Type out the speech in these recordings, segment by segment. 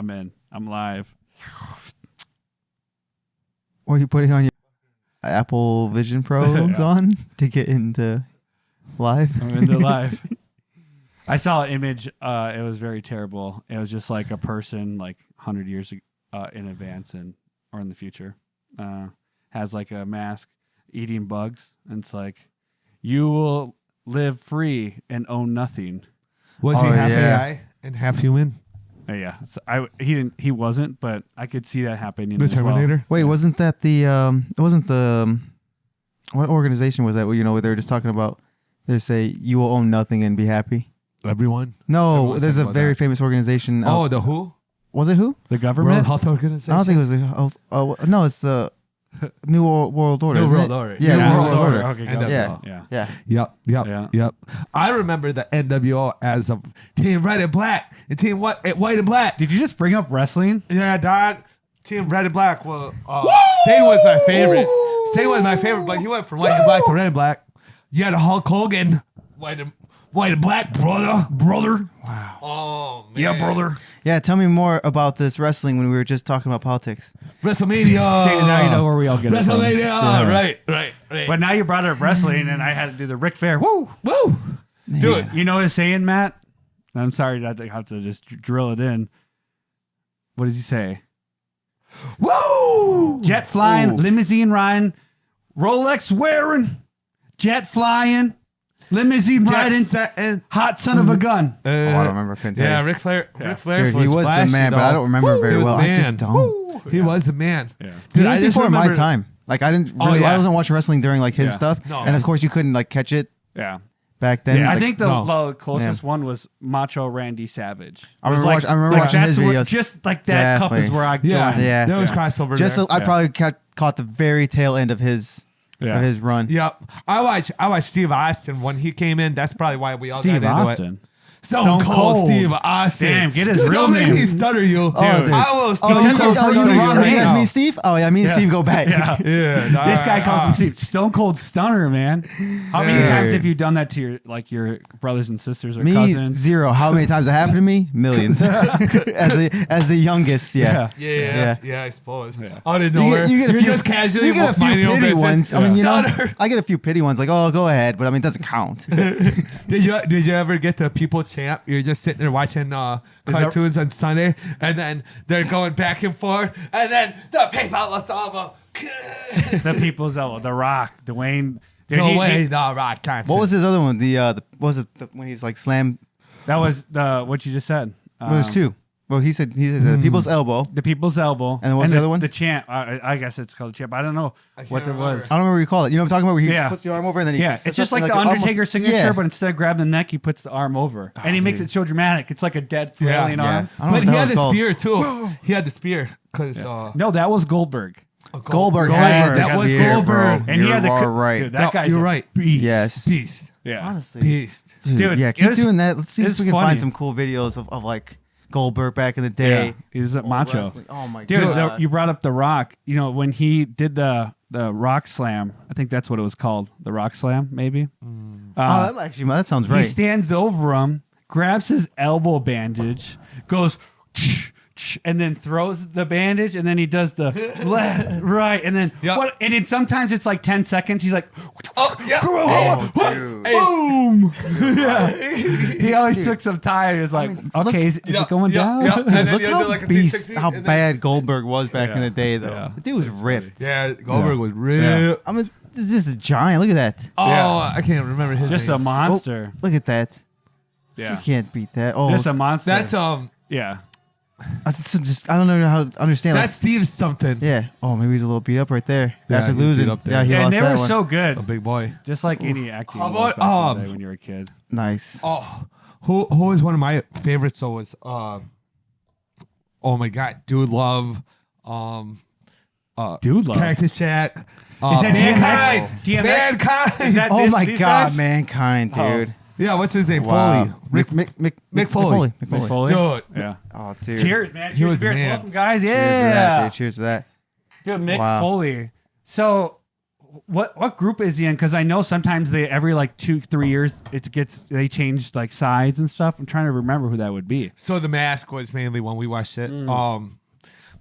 I'm in. I'm live. Or you putting on your Apple Vision Pros on to get into live? I'm into live. I saw an image. It was very terrible. It was just like a person like 100 years in advance or in the future has like a mask eating bugs. And it's like, you will live free and own nothing. Was he half AI and half human? Yeah, so he wasn't, but I could see that happening. The Terminator. Well. Wait, wasn't that the? It wasn't the. What organization was that? Where, they were just talking about. They say you will own nothing and be happy. Everyone. No, Everyone's there's a about very that. famous organization. Oh, the WHO. Was it WHO? The World government. Health Organization. I don't think it was the. No, it's the New World Order. New isn't World it? Order. Yeah, New New World Order. Okay, NWO. yeah. Yep. I remember the NWO as a Team Red and Black and Team White and Black. Did you just bring up wrestling? Yeah, dog. Team Red and Black. Well, Sting was my favorite. Sting was my favorite, but he went from white and black to red and black. You had Hulk Hogan, white and black, brother. Wow. Oh man. Yeah, brother. Yeah, tell me more about this wrestling when we were just talking about politics. WrestleMania. See, now you know where we all get it from. WrestleMania. Yeah. Right. But now you brought up wrestling, and I had to do the Ric Flair. Woo! Do it. You know his saying, Matt? I'm sorry that I have to just drill it in. What does he say? Woo! Jet flying, limousine riding, Rolex wearing, jet flying, limousine riding, setting. hot son of a gun. I don't remember. I couldn't tell Yeah, you. Ric Flair. Yeah. Ric Flair. Dude, he was the flashy, man, but I don't remember Woo! very He was well. the I just man. don't. Woo! He was the man. Yeah. Dude, I it was just before my remember- time. Like I didn't. Oh, Really, yeah. I wasn't watching wrestling during like his Yeah. stuff, No. and of course you couldn't like catch it Yeah. back then. I Like, think the no. closest one was Macho Randy Savage. I It was remember watching his that's where- videos. just like that cup is Exactly. where I joined. Yeah. There was Yeah. crossover just there. I probably caught the very tail end of his run. Yep. I watched Steve Austin when he came in. That's probably why we all Steve got into Austin. it. Stone Cold Steve Austin. Damn, get his Dude, real don't make name. me stutter you. Oh, dude. I will Oh, stutter you you. Stone Cold you mean Stunner. you guys Now. mean Steve? Oh yeah, me and Steve go back. Yeah. Yeah. This guy calls him Steve. Stone Cold Stunner, man. How many Yeah. times have you done that to your brothers and sisters or Me cousins? 0. How many times it happened to me? Millions. as the youngest, yeah. Yeah, I suppose. Yeah. Out of You nowhere. get a You're few, just casually you get a few minding your own pity business. ones. I mean, Stutter. I get a few pity ones like, oh, go ahead, but I mean, it doesn't count. Did you ever get the people champ? You're just sitting there watching cartoons on Sunday, and then they're going back and forth, and then the PayPal Lasava. The People's Elbow, The Rock, Dwayne. Dude, No he- way, he- the Rock Johnson. What was his other one? What was it when he's like slam? that was what you just said. Well, there's two. Well, he said the people's elbow. The People's Elbow. And what's the other one? The chant. I guess it's called the chant. But I don't know what it was. I don't remember what you call it. You know what I'm talking about? Where he Yeah. puts the arm over and then he Yeah, it's just like the almost- Undertaker signature, yeah. but instead of grabbing the neck, he puts the arm over, and he makes it so dramatic. It's like a dead flailing Yeah. arm. I don't know But what he the hell had it's the called. spear too. He had the spear because No, that was Goldberg. Goldberg had the That was spear, Goldberg, bro. and he had the You're right. Dude, that guy's you're a right. beast. Yes. Beast. Yeah. Honestly, Beast. Dude, yeah, it keep was- doing that. Let's see it's if we can funny. find some cool videos of like Goldberg back in the Yeah, day. he's a Old macho. wrestling. Oh my Dude, god! you brought up The Rock. You know, when he did the Rock Slam, I think that's what it was called. The Rock Slam, maybe. That sounds He right. stands over him, grabs his elbow bandage, goes, and then throws the bandage, and then he does the left, right, and then Yep. what? And then sometimes it's like 10 seconds. He's like, Oh, yeah. Oh, dude. boom! Yeah. He always took some time. He was like, okay, is it going down? And then Look you do how like a beast, 360, how and then- bad Goldberg was back Yeah. in the day, though. Yeah. The dude was ripped. Yeah, Goldberg was real. Yeah. I mean, this is just a giant. Look at that. Oh, Yeah. I can't remember his Just a name. monster. Look at that. Yeah. You can't beat that. Oh, Just a monster. That's yeah. I don't know how to understand. that's Steve something. Yeah. Oh, maybe he's a little beat up right there Yeah, after he's beat losing. up there. Yeah, he Yeah, and lost they that were one. so good. A big boy. Just like any acting How was about, back in the day when you were a kid. Nice. Oh, who was one of my favorites? So was oh my god, Dude Love, Dude Love. Cactus Jack, Is that Mankind, DMX? Mankind. Is that Oh this- my these god, guys? Mankind, Oh. dude. Yeah, what's his name? Wow. Foley. Mick Foley. Mick Foley? Dude. Yeah. Oh, dude. Cheers, man. He Cheers, was cheers. man. Welcome, guys. Cheers to that, Yeah. dude. Cheers to that. Dude, Mick Wow. Foley. So, What group is he in? Because I know sometimes they every like 2-3 years they change like sides and stuff. I'm trying to remember who that would be. So The Mask was mainly when we watched it.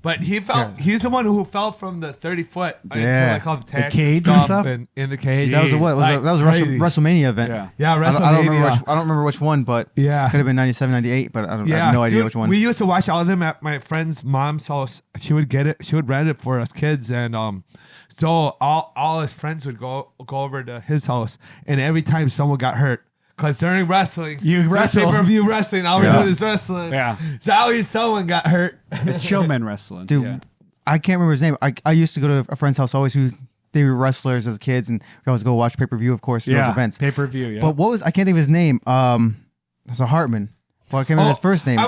But he's the one who fell from the 30-foot into like all the tags cage and and stuff stuff? and in the cage. That was that was a WrestleMania event. Yeah. WrestleMania. I don't remember which one, but could have been 97, 98, but I have no idea which one. We used to watch all of them at my friend's mom's house. She would get it. She would rent it for us kids, and so all his friends would go over to his house, and every time someone got hurt. Because during wrestling, pay-per-view wrestling, all we're doing is wrestling. Yeah. So always someone got hurt. It's showman wrestling. Dude, yeah. I can't remember his name. I used to go to a friend's house always who they were wrestlers as kids, and we always go watch pay-per-view, of course, for those events. Pay-per-view, yeah. But I can't think of his name. It's a Hartman. Well, I can't remember his first name. I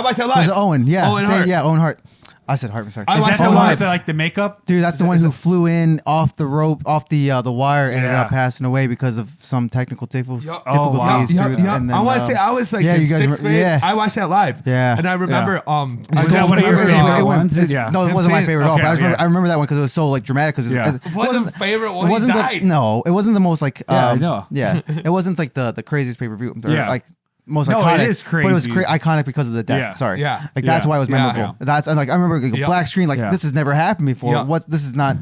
watched that live. Was it Owen? Yeah. Owen Hart. Yeah, Owen Hart. I said Hartman, sorry. Is that the one with like the makeup? Dude, that's the one who flew in off the rope, off the wire, and ended up passing away because of some technical difficulties. wow. Dude. And then, I want to say I was like yeah, in you guys 6th grade. yeah. I watched that live. Yeah. And I remember Was that one of your favorite ones? Yeah. No, it wasn't my favorite at all. Okay, But I remember that one because it was so like dramatic. Because It wasn't the favorite one. It wasn't He died. it wasn't the most like. I know. Yeah, it wasn't like the craziest pay per view. Yeah. Like most No, iconic. it is But it was crazy. iconic because of the death. Yeah. Sorry. Yeah. Like that's Yeah. why it was memorable. Yeah. That's and like I remember like, a Yep. black screen. Like Yeah. this has never happened before. Yep. This is not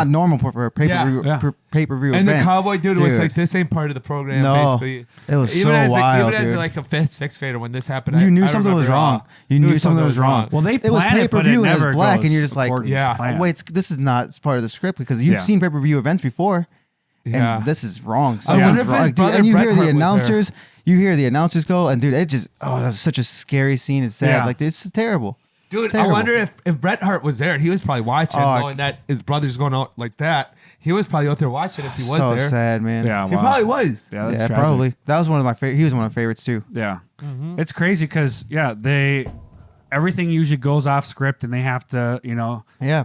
normal for a pay per view Yeah. pay per view And event. the cowboy dude was like, this ain't part of the program. No. Basically, It was even so as wild, even as dude. like a 5th, 6th grader when this happened, You knew I something was remember, wrong. You knew something was wrong. Well, they It was plan it, but it pay-per-view and it never was black, goes and you're just like, according to yeah. plan. wait, this is not part of the script because you've Yeah. seen pay per view events before. Yeah. And this is wrong. I Something's wonder if wrong. his Dude, brother and you Bret hear Hart the was there. announcers. You hear the announcers go, and dude, it just that was such a scary scene. It's sad. Yeah. Like it's terrible. Dude, It's I terrible. wonder if Bret Hart was there and he was probably watching, Oh, knowing that his brother's going out like that. He was probably out there watching if he was so there. sad, man. Yeah, He wow. probably was. Yeah, that's yeah, tragic. probably. That was one of my favorite. He was one of my favorites too. Yeah, it's crazy because everything usually goes off script and they have to Yeah.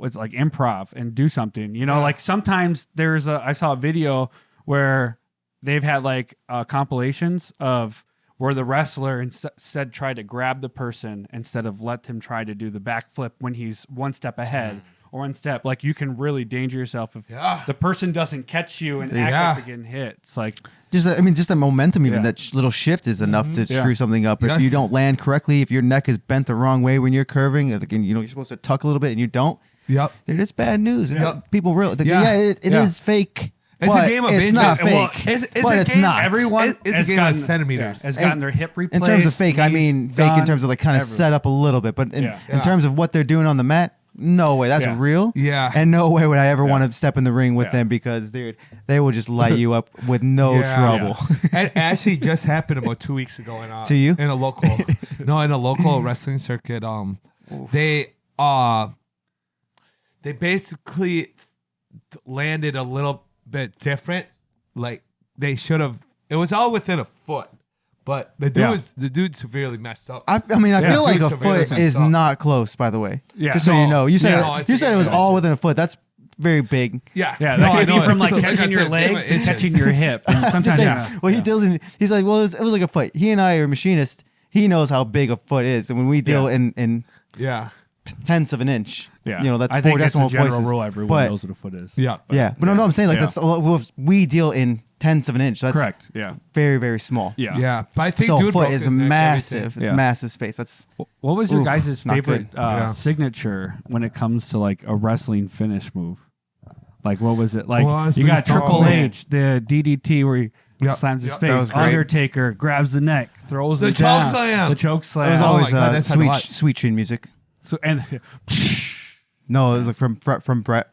it's like improv and do something. Like sometimes I saw a video where they've had like compilations of where the wrestler instead tried to grab the person instead of let him try to do the backflip when he's one step ahead. Or one step, like you can really danger yourself if the person doesn't catch you and act like they're getting hit. It's like Just the momentum, even that little shift is enough to screw something up. If you don't land correctly, if your neck is bent the wrong way when you're curving, like, you're supposed to tuck a little bit and you don't. Yep. Dude, it's bad news. Yep. People realize, it Yeah. is fake. It's but a game of it's inches. not Well, fake. it's but a it's game- not. everyone It's a has game of gotten, centimeters. has gotten their hip replaced. In terms of fake, I mean knees fake in done, terms of like kind of everything. set up a little bit. But in Yeah. terms of what they're doing on the mat, no way. That's Yeah. real. Yeah. And no way would I ever want to step in the ring with them because, dude, they will just light you up with no Yeah. trouble. It actually just happened about 2 weeks ago To you? in a local wrestling circuit. They basically landed a little bit different. Like they should have. It was all within a foot, but the dude severely messed up. I mean, I feel like Dude, a severely foot is messed up. not close, by the way. Yeah. Just so you know. You said No, you said it was all within a foot. That's very big. Yeah, Yeah, No, that I could know. be from like Like catching I your said, legs inches. and catching your hip. And Just sometimes, saying. Well, he deals in. He's like, well, it was like a foot. He and I are machinists. He knows how big a foot is, and when we deal in Yeah, tenths of an inch, yeah. that's I 4 think it's a decimal general places. rule. Everyone But- knows what a foot is. yeah, Yeah, but no, I'm saying like Yeah. that's we deal in tenths of an inch. That's Correct. Yeah. very, very small. Yeah. yeah. But I think So dude foot broke is his neck, massive. everything. It's Yeah. massive space. That's What was your Ooh, guys' not favorite good. Yeah. signature when it comes to like a wrestling finish move? Like what was it? Like Well, it's you been got so Triple long. H, the DDT where he Yep. slams his Yep. face. That was great. Undertaker grabs the neck, throws The it down. choke slam. The choke that slam. was Oh always my God, that's hard to watch. sweet chin music. So and No, it was like from Brett.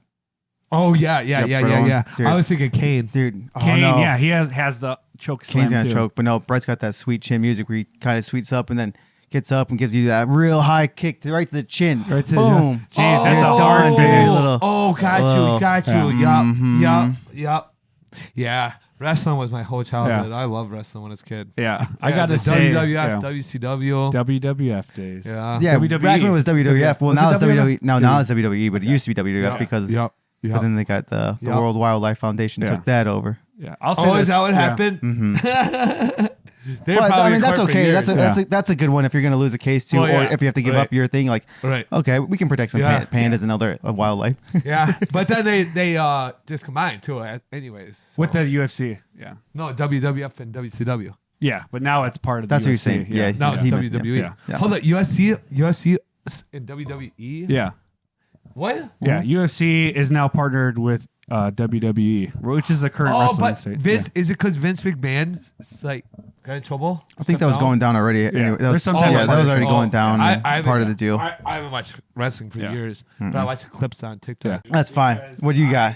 Oh yeah. Yep, right on. Dude. I was thinking Kane. Dude, Kane, oh, no. yeah, he has the choke slam Kane's gonna too. choke, but no, Brett's got that sweet chin music where he kind of sweets up and then gets up and gives you that real high kick right to the chin. Right to the- Boom. Jeez, that's a Oh, hard dude, finish. little- Oh, got little- you, got you. Yeah. Yup. Yeah. Wrestling was my whole childhood. I loved wrestling when I was a kid. Yeah, I Yeah, gotta the say, WWF, yeah. WCW. WWF days. Yeah. Yeah, WWE. back when it was WWF. Well, Was it now it's WWE. WWF? Now it's WWE, but it used to be WWF because. Yep. But then they got the Yep. World Wildlife Foundation Yeah. took that over. Yeah, I'll say Oh, this. is that what Yeah. happened? But I mean, that's okay. That's a good one if you're going to lose a case too, or if you have to give up your thing. Like, okay, we can protect some pandas and other wildlife. Yeah, but then they just combined too, anyways. So. With the UFC, No, WWF and WCW. Yeah, but now it's part of That's the UFC. what you're saying. Yeah, now it's WWE. Yeah. Hold on, UFC and WWE? Yeah. What? Yeah, UFC is now partnered with WWE, which is the current wrestling state. Vince, is it because Vince McMahon's like got in trouble? I think that was going down already. Anyway, that was already going down. Part of the deal. I haven't watched wrestling for years, but I watched clips on TikTok. That's fine. What do you got?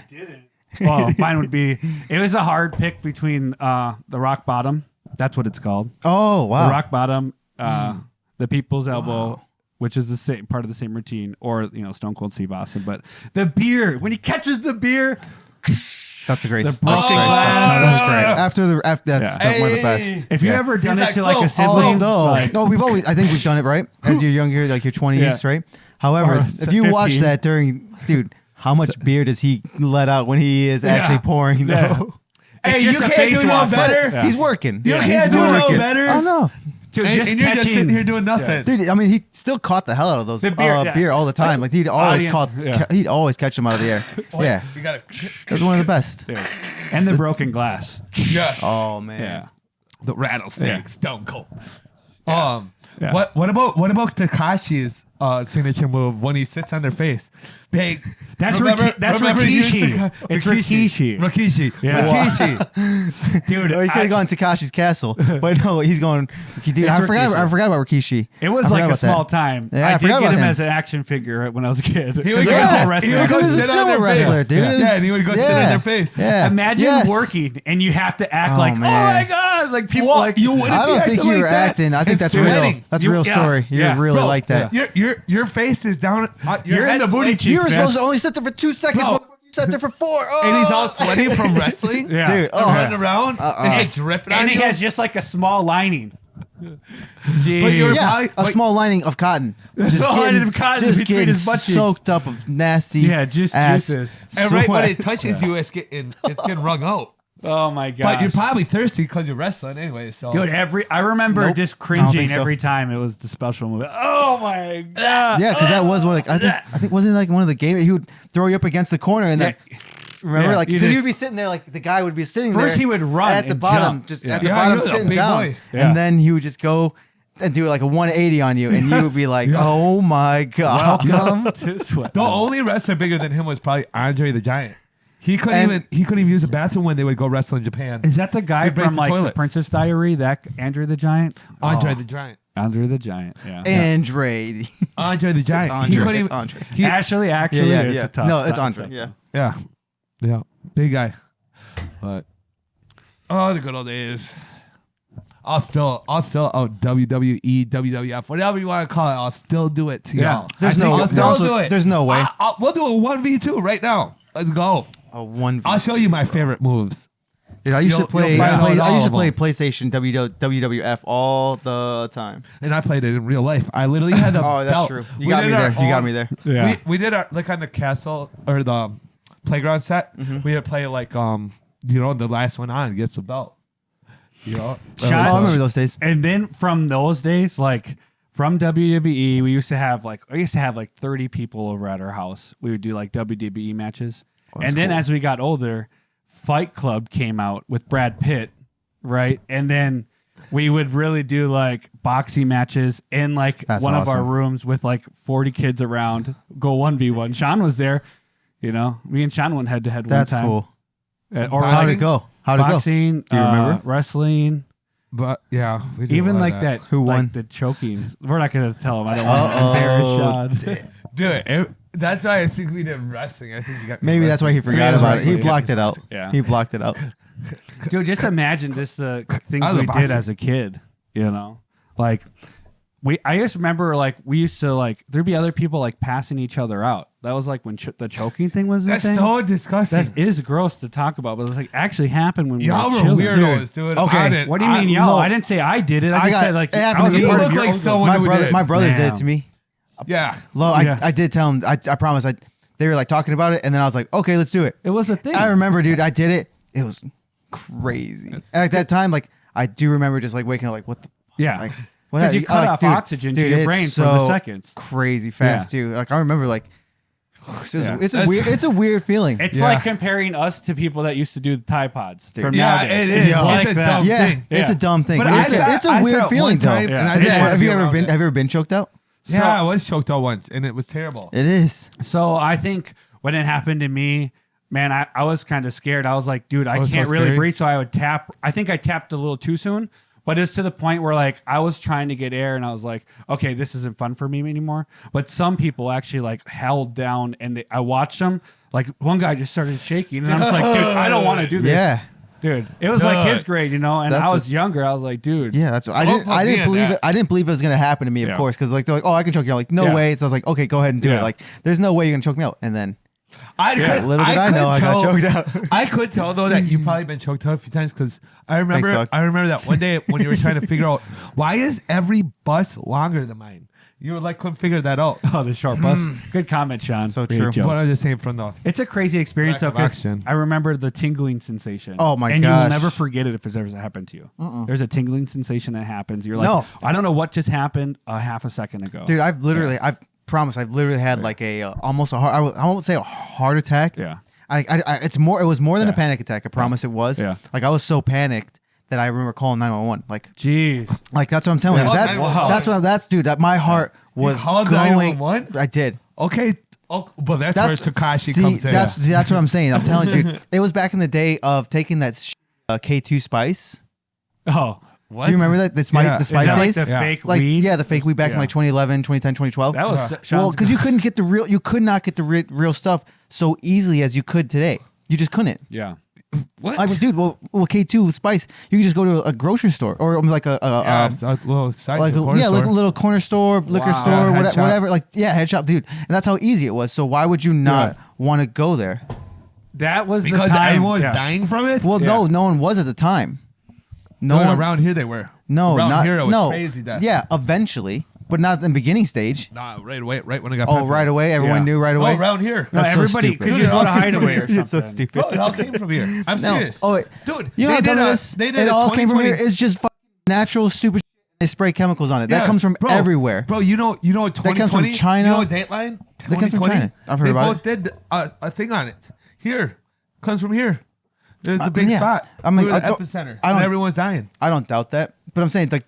Well, mine would be. It was a hard pick between the Rock Bottom. That's what it's called. Oh wow! The Rock Bottom, the People's Elbow. Which is the same part of the same routine, or Stone Cold Steve Austin. But the beer, when he catches the beer, that's a great. That's broken glass. That's great. That's one of the best. If you ever done it to like a sibling, no, we've always. I think we've done it right as you're younger, like your 20s, right? However, if you 15. watch that dude, how much beer does he let out when he is actually pouring though? Hey, you can't do no better. Yeah. He's working. You can't do no better. I don't know. Dude, and you're just sitting here doing nothing. Dude, I mean, he still caught the hell out of those beer all the time. Like he'd always he'd always catch them out of the air. Yeah, you gotta. That's one of the best. Dude. And the broken glass. Yeah. Oh man. Yeah. The rattlesnake, Stone Cold. Yeah. What about Takashi's signature move when he sits on their face? That's Rikishi. It's Rikishi. Rikishi. Dude, he could have gone to Takashi's castle, but no, he's going. Dude, I forgot about Rikishi. It was like a small time. Yeah, I did get him as an action figure when I was a kid. He would go a sumo wrestler, dude. And he would go sit in their face. Yeah. Imagine working and you have to act like, man. oh my god, like people like you wouldn't. I don't think you were acting. I think that's real. That's a real story. You really like that. Your face is down. You're in the booty cheeks. You were supposed to only sit there for 2 seconds. You sat there for 4. Oh. And he's all sweaty from wrestling. Dude, running around and dripping on and he you. has just like a small lining. Jeez. A small lining of cotton. Just getting soaked up of nasty juices. And right when it touches you, it's getting wrung out. Oh my god! But you're probably thirsty because you're wrestling anyway. So, dude, I remember just cringing every time it was the special move. Oh my god! Yeah, because that was one. Like, I think wasn't it like one of the games he would throw you up against the corner and then. Remember, like, because you'd be sitting there, like the guy would be sitting there. First, he would run at the bottom, jump. at the bottom, sitting down, and then he would just go and do like a 180 on you, and you would be like, "Oh my god!" Welcome to Sweat. The only wrestler bigger than him was probably Andre the Giant. He couldn't even use a bathroom when they would go wrestle in Japan. Is that the guy from like the Princess Diary? That Andrew the Giant? Andre the Giant. Andrew the Giant. Yeah. Andre the Giant. It's Andre. Actually, it's a tough. No, it's Andre. Yeah. Big guy. But the good old days. I'll still WWE, WWF, whatever you want to call it. I'll still do it to y'all. There's no way. We'll do a 1v2 right now. Let's go. A 1v2. I'll show you my favorite moves. Dude, I used to play PlayStation WWF all the time. And I played it in real life. I literally had a that's belt. true. You got me there. Yeah. We did our like on the castle or the playground set. We had to play like the last one on gets the belt. I remember those days. And then from those days, like from WWE, I used to have like 30 people over at our house. We would do like WWE matches. And then as we got older, Fight Club came out with Brad Pitt, right? And then we would really do like boxing matches in like of our rooms with like 40 kids around, go 1v1. Shawn was there, me and Shawn went head to head one time. That's cool. How'd it go? Boxing, do you remember? Wrestling. But yeah, we even like that. Who won? The choking. We're not going to tell him. I don't want to embarrass Shawn. Dude, that's why I think we did wrestling. I think you got maybe that's why he forgot about it. He blocked it out. Yeah, he blocked it out. Dude, just imagine just the things we did as a kid. Like I just remember like we used to like there'd be other people like passing each other out. That was like when the choking thing was. That's so disgusting. That is gross to talk about, but it's like actually happened when we were children. Weirdos, dude. Okay, what do you mean, y'all? I didn't say I did it. I just said like I was a part of like someone my brothers did it to me. Yeah. I did tell him. I promise. They were like talking about it, and then I was like, okay, let's do it. It was a thing. I remember, dude. I did it. It was crazy. At that time, like I do remember just like waking up like, what the Yeah. like, Because you cut off oxygen to your brain for the seconds. Crazy fast too. Like I remember like it's a weird feeling. It's like comparing us to people that used to do the Tide Pods from Yeah, nowadays. it is. It's like It's a that. dumb thing. It's a dumb thing. But It's a weird feeling though. and I didn't wanna Have be you around it. ever been choked out? Yeah, I was choked out once, and it was terrible. It is. So I think when it happened to me, man, I was kind of scared. I was like, dude, I was can't so really scary. breathe. So I would tap. I think I tapped a little too soon, but it's to the point where like I was trying to get air and I was like, okay, this isn't fun for me anymore. But some people actually like held down and I watched them. Like one guy just started shaking and I was like, dude, I don't want to do this. Yeah. Dude, it was like his grade, and That's I was younger. I was like, dude. Yeah, that's what I didn't believe it. I didn't believe it was gonna happen to me, of course, because like they're like, oh, I can choke you out. Like, no way. So I was like, okay, go ahead and do it. Like, there's no way you're gonna choke me out. And then little did I know I got choked out. I could tell though that you've probably been choked out a few times because I remember Thanks, Doc. that one day when you were trying to figure out why is every bus longer than mine. You like couldn't figure that out. Oh, the short bus. Good comment, Sean. So Great true. joke. What I was just saying from the It's a crazy experience, though, Lack of 'cause oxygen. I remember the tingling sensation. Oh, my and you will gosh. never forget it if it's ever happened to you. There's a tingling sensation that happens. You're like, No. I don't know what just happened a half a second ago. Dude, I've literally had like a almost a heart. I won't say a heart attack. Yeah. It was more than a panic attack. I promise it was. Yeah. Like I was so panicked that I remember calling 911. Jeez. Like that's what I'm telling you. Yeah. Dude. That my heart was called going. 911? I did. okay. Oh, but that's where Takashi See, comes in. that's what I'm saying. I'm telling you, dude. It was back in the day of taking that K2 spice. Oh. What? Do you remember that the spice? Yeah. The Is spice that like days. the fake weed? Yeah, the fake weed back in Yeah. like 2011, 2010, 2012. That was Well, Sean's because you couldn't get you could not get the real stuff so easily as you could today. You just couldn't. Yeah. What? Like, dude, well, K2 spice, you could just go to a grocery store or like a it's a little side like corner store. like a little corner store, liquor Wow. store, Yeah, head shop. whatever. Like, yeah, head shop, dude. And that's how easy it was. So why would you not want to go there? That was because the time. everyone was yeah. dying from it. Well, no one was at the time. No Dude, one around here they were. No, around not here it was no. crazy. Death. Yeah, eventually, but not at the beginning stage. Nah, right away, right when I got. Oh, pepper. right away, everyone Yeah. knew right Oh, away. around here. No, That's so everybody, stupid. because you go to Hideaway or something. It's so stupid. No, it all came from here. I'm No. serious. Oh, wait. Dude, You know they how did dumb a- it is? They did It a all came from here. 2020 It's just fucking natural stupid shit. They spray chemicals on it. That Yeah, comes from bro, everywhere. Bro, you know 2020? comes from China. You know Dateline? That comes from 2020? China. I've heard about They both did a thing on it. Here. Comes from here. There's a big yeah. spot. I mean, we were the I don't- epicenter. I don't- and everyone's dying. I don't doubt that, but I'm saying like,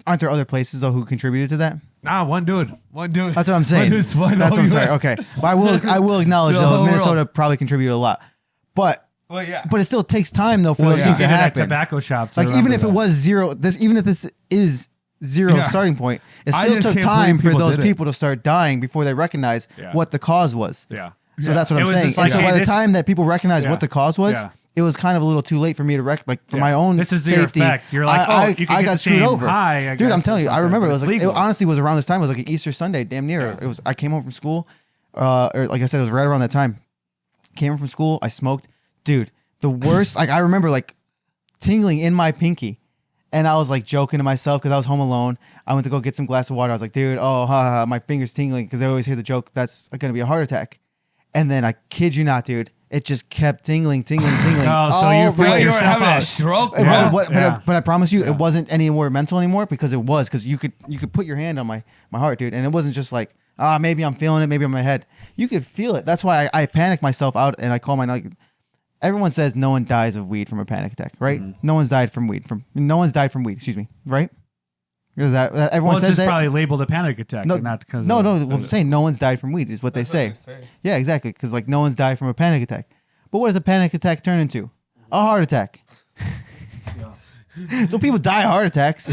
aren't there other places though who contributed to that? Nah, one dude. That's what I'm saying. One dude's one That's what I'm saying. US. Okay, but I will acknowledge The though whole Minnesota world. probably contributed a lot, but Well, yeah. it still takes time though for Well, those yeah. things to Even at happen. tobacco shops. Like I even remember if it that. was zero, even if this is zero Yeah. starting point, it I still just took can't time believe for people those did it. people to start dying before they recognized Yeah. what the cause was. Yeah. So that's what It I'm was saying. just like, and so hey, by the this- time that people recognized Yeah. what the cause was, Yeah. it was kind of a little too late for me to for Yeah. my own This is the safety. effect. You're like, I you can I get got the screwed same over. high, I Dude, I'm guess, telling or you, I something, remember but it was it's like it legal. honestly was around this time. It was like an Easter Sunday, damn near. Yeah. It was. I came home from school, or like I said, it was right around that time. Came home from school, I smoked, dude. The worst. Like I remember like tingling in my pinky. And I was like joking to myself because I was home alone. I went to go get some glass of water. I was like, dude, oh, my finger's tingling because I always hear the joke that's going to be a heart attack. And then I kid you not, dude, it just kept tingling. Oh, so all you the feel way. You were yourself having out. a stroke, But- bro. but I promise you, it wasn't any more mental anymore because it was because you could put your hand on my heart, dude, and it wasn't just like maybe I'm feeling it, maybe on my head. You could feel it. That's why I panicked myself out and I call my like. Everyone says no one dies of weed from a panic attack, right? Mm-hmm. No one's died from weed. Excuse me, right? Because that everyone Well, it's says just that. probably labeled a panic attack, No, not because no. Well, I'm saying no one's died from weed is what they say. Yeah, exactly. Because like no one's died from a panic attack. But what does a panic attack turn into? A heart attack. So people die of heart attacks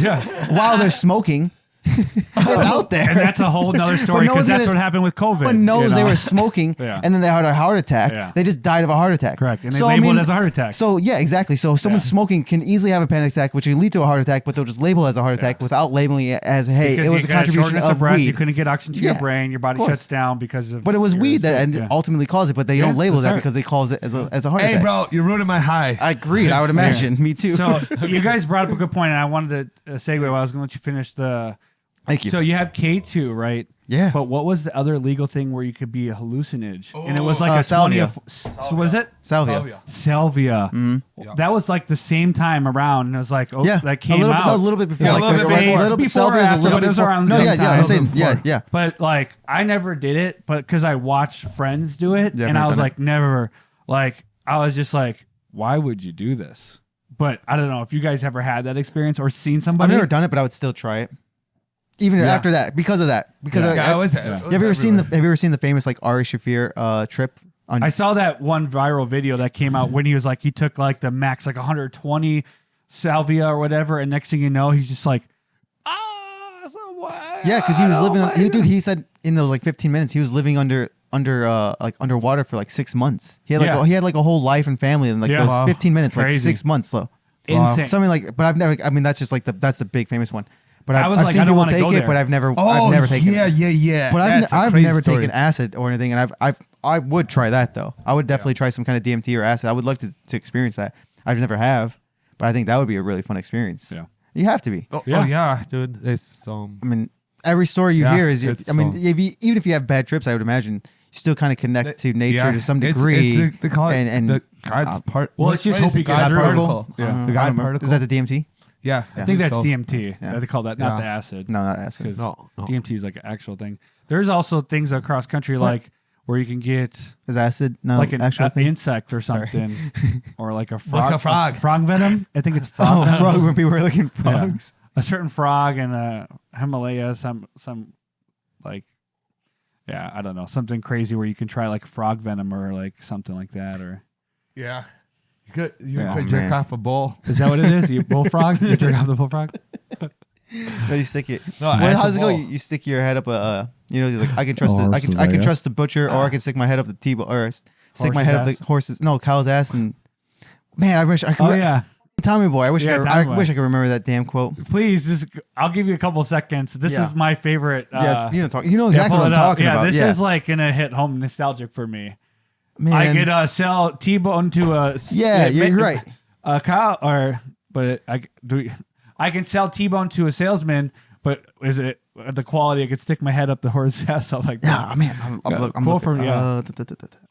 while they're smoking. It's out there. And that's a whole nother story no because one's that's gonna- what happened with COVID. But knows you know? they were smoking Yeah. and then they had a heart attack. Yeah. They just died of a heart attack. Correct. And they So, label it as a heart attack. So yeah, exactly. So someone smoking can easily have a panic attack, which can lead to a heart attack, but they'll just label it as a heart attack without labeling it as, hey, Because it was you a got contribution shortness of breath, weed. You couldn't get oxygen to your Yeah, brain. Your body of course. shuts down because of. But it was your- weed that yeah. ultimately caused it, but they Yeah, don't label that's that right. because they cause it as a heart Hey, attack. bro, you're ruining my high. I agreed. I would imagine. Me too. So you guys brought up a good point, and I wanted to segue. While I was going to let you finish the. Thank you. So you have K2, right? Yeah. But what was the other legal thing where you could be a hallucinage? And it was like a salvia. 20. So was it Salvia. Salvia? Yeah. That was like the same time around, and it was like, oh, Yeah. that came out a little bit before. Yeah, like, a little bit right, before. bit- Before or Salvia is a after, little but it bit was before. around the No, same yeah, time. yeah. I'm saying, Before. yeah. But like, I never did it, but because I watched friends do it, Yeah, I've and never I was done like, never. Like, I was just like, why would you do this? But I don't know if you guys ever had that experience or seen I've somebody. never done it, but I would still try it. Even Yeah. after that, because of that. Because Yeah. I- Yeah, it was, Yeah. have you ever seen the famous like Ari Shafir trip on I saw that one viral video that came out when he was like, he took like the max, like 120 salvia or whatever, and next thing you know, he's just like, Yeah, because he was living. He said in those like 15 minutes, he was living underwater for like 6 months. He had like Yeah. he had like a whole life and family in like Yeah. those Wow. 15 minutes, like Crazy. 6 months though. insane. Something like, but I've never. I mean, that's just like that's the big famous one. But I was I've like, seen I don't people wanna take go it, there. but I've never taken yeah, it. yeah. But That's a I've crazy never story. taken acid or anything, and I would try that though. I would definitely try some kind of DMT or acid. I would love to experience that. I've never have, but I think that would be a really fun experience. Yeah. You have to be. Oh Yeah. yeah, dude. It's I mean, every story you Yeah, hear is. it's, I mean, even if you have bad trips, I would imagine you still kind of connect to nature to some degree. They call it and the God's part. Well, let's just hope you God's get through it. particle. Yeah. The I God don't remember. particle. Is that the DMT? Yeah, I think that's so. DMT. Yeah. They call that, not Yeah. the acid. No, not acid. 'Cause No. DMT is like an actual thing. There's also things across country like where you can get Is acid no like an actual thing? insect or Sorry. something, or like a frog. a frog. Frog venom. I think it's frog. Oh, venom. frog when people were looking frogs. A certain frog in a Himalaya. Some like, yeah, I don't know, something crazy where you can try like frog venom or like something like that. Or Yeah, you Yeah. could Oh, jerk man. off a bull. is that what it is? You bullfrog? You drink off the bullfrog? No, you stick it. No, Well, that's how's a it go? bull. You stick your head up like I can trust Oh, I horse's can ass. trust the butcher, or I can stick my head up the T-bone, or stick my Horse's head up ass? the horse's cow's ass, and man, I wish I could. Oh yeah. Tommy Boy, I wish Yeah, I Tommy Boy. wish I could remember that damn quote. Please, I'll give you a couple seconds. This Yeah. is my favorite. Yeah, you know yeah, exactly pull what I'm it up. talking Yeah, about. this Yeah, is like gonna hit home nostalgic for me. man. I could sell T-bone to a you're right. a cow, I can sell T-bone to a salesman, but is it the quality? I could stick my head up the horse's ass. I'm like, Yeah, man. I'm Pull looking. from- yeah.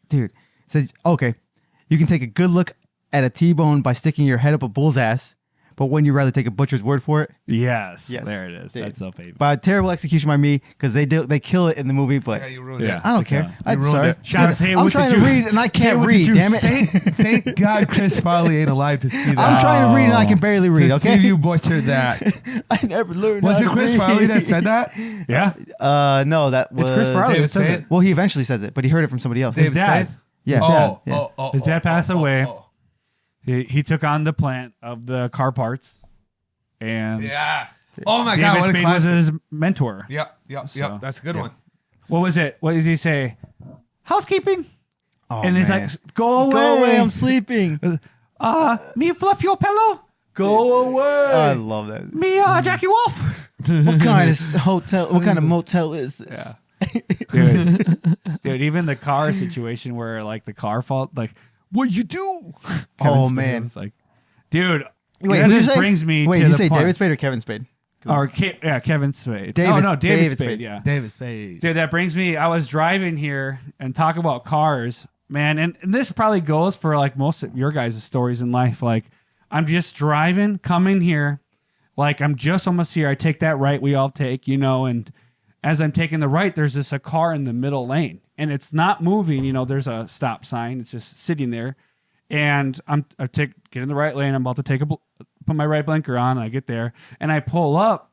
Dude, says okay. You can take a good look at a T-bone by sticking your head up a bull's ass, but when you rather take a butcher's word for it? yes, Yes. there it is. Dude. That's so famous. By a terrible execution by me, because they kill it in the movie, but Yeah, you ruined Yeah. it. I don't Okay. care. I'm ruined sorry. it. Shout out Dude, to Hey I'm with the trying to juice. read and I Say can't with the read. juice. Damn it! Thank God Chris Farley ain't alive to see that. I'm trying to read and I can barely read. to Okay, see you butchered that. I never learned. Was how it to Chris read. Farley that said that? Yeah, No, that was it's Chris Farley David that says Spade? it. Well, he eventually says it, but he heard it from somebody else. His David dad. Spade? Yeah. dad. Yeah. His dad passed away. He took on the plant of the car parts, and Yeah. Oh my David God, what a Spade was classic. his mentor. Yep. So, That's a good one. What was it? What does he say? Housekeeping. Oh, And he's man. like, go away. "Go away, I'm sleeping." Me fluff your pillow. Go away. I love that. Me jack you off. What kind of hotel? What kind of motel is this? Dude, even the car situation where like the car fault, like, what'd you do? Oh, Spade man. was like, dude, Wait, that who'd you just say? brings me Wait, to you the say point. David Spade or Kevin Spade? Or Kevin Spade. David- David David Spade. Spade. Yeah. David Spade. Dude, that brings me. I was driving here and talk about cars, man, and this probably goes for like most of your guys' stories in life. Like, I'm just driving, coming here, like I'm just almost here. I take that right we all take, and as I'm taking the right, there's a car in the middle lane, and it's not moving. There's a stop sign. It's just sitting there, and get in the right lane. I'm about to put my right blinker on. And I get there, and I pull up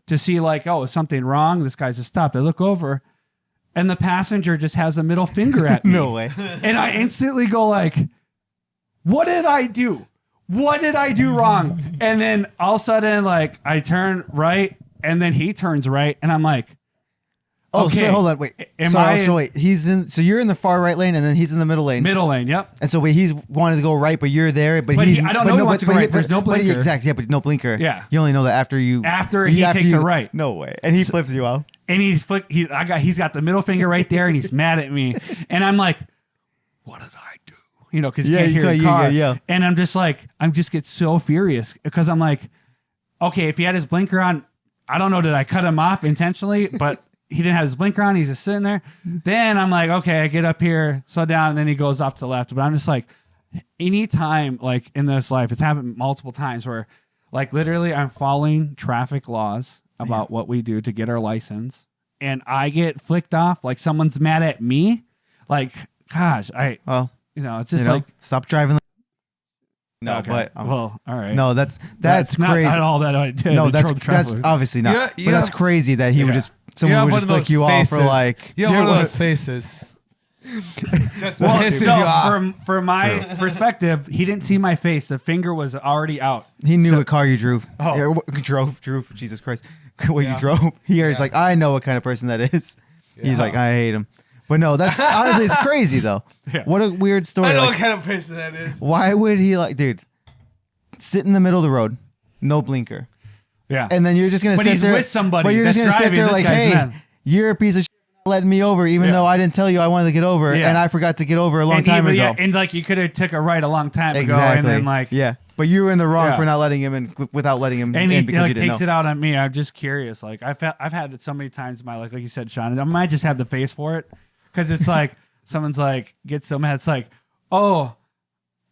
to see like, oh, is something wrong? This guy's just stopped. I look over, and the passenger just has a middle finger at me. No way. And I instantly go like, what did I do? What did I do wrong? And then all of a sudden, like, I turn right, and then he turns right, and I'm like, Oh, okay, so hold on, wait. am So, I so wait, he's in. So you're in the far right lane, and then he's in the middle lane. middle lane, yep. And so wait, he's wanted to go right, but you're there. But But he's. I don't but know he no, wants to but go he- right. There's no but he- blinker. exactly. Yeah, but no blinker. Yeah. You only know that after you. After he takes a right. No way. And he flips you out. And he's got the middle finger right there, and he's mad at me. And I'm like, what did I do? Because you Yeah, can't you hear the can't- car. yeah. And I'm just like, get so furious because I'm like, okay, if he had his blinker on, I don't know, did I cut him off intentionally? But he didn't have his blinker on. He's just sitting there. Then I'm like, okay, I get up here, slow down, and then he goes off to the left. But I'm just like, anytime, like in this life, it's happened multiple times where, like, literally, I'm following traffic laws about what we do to get our license, and I get flicked off. Like someone's mad at me. Like, gosh, it's just like stop driving. No, okay. but well, all right. No, that's not crazy. at all that I did. No, that's traffic. obviously not. Yeah, but that's crazy that he would just someone would just flick you off for like. You have one of those faces. Just well, pisses you off. From my perspective, he didn't see my face. The finger was already out. He knew what car you drove. Oh. Drove. Jesus Christ. What you drove. He's like, I know what kind of person that is. Yeah. He's like, I hate him. But no, that's honestly, it's crazy though. Yeah. What a weird story. I know what kind of person that is. Why would he dude, sit in the middle of the road, no blinker. Yeah. And then you're just going to sit there. With somebody. But you're just going to sit there like, hey, you're a piece of shit letting me over, even though I didn't tell you I wanted to get over, and I forgot to get over a long time ago. Yeah, and like you could have took a right a long time ago, and then like but you were in the wrong for not letting him in without letting him and in because he you didn't takes it out on me. I'm just curious. Like I've had it so many times in my life, like you said, Shawn. I might just have the face for it because it's like someone's like gets so mad. It's like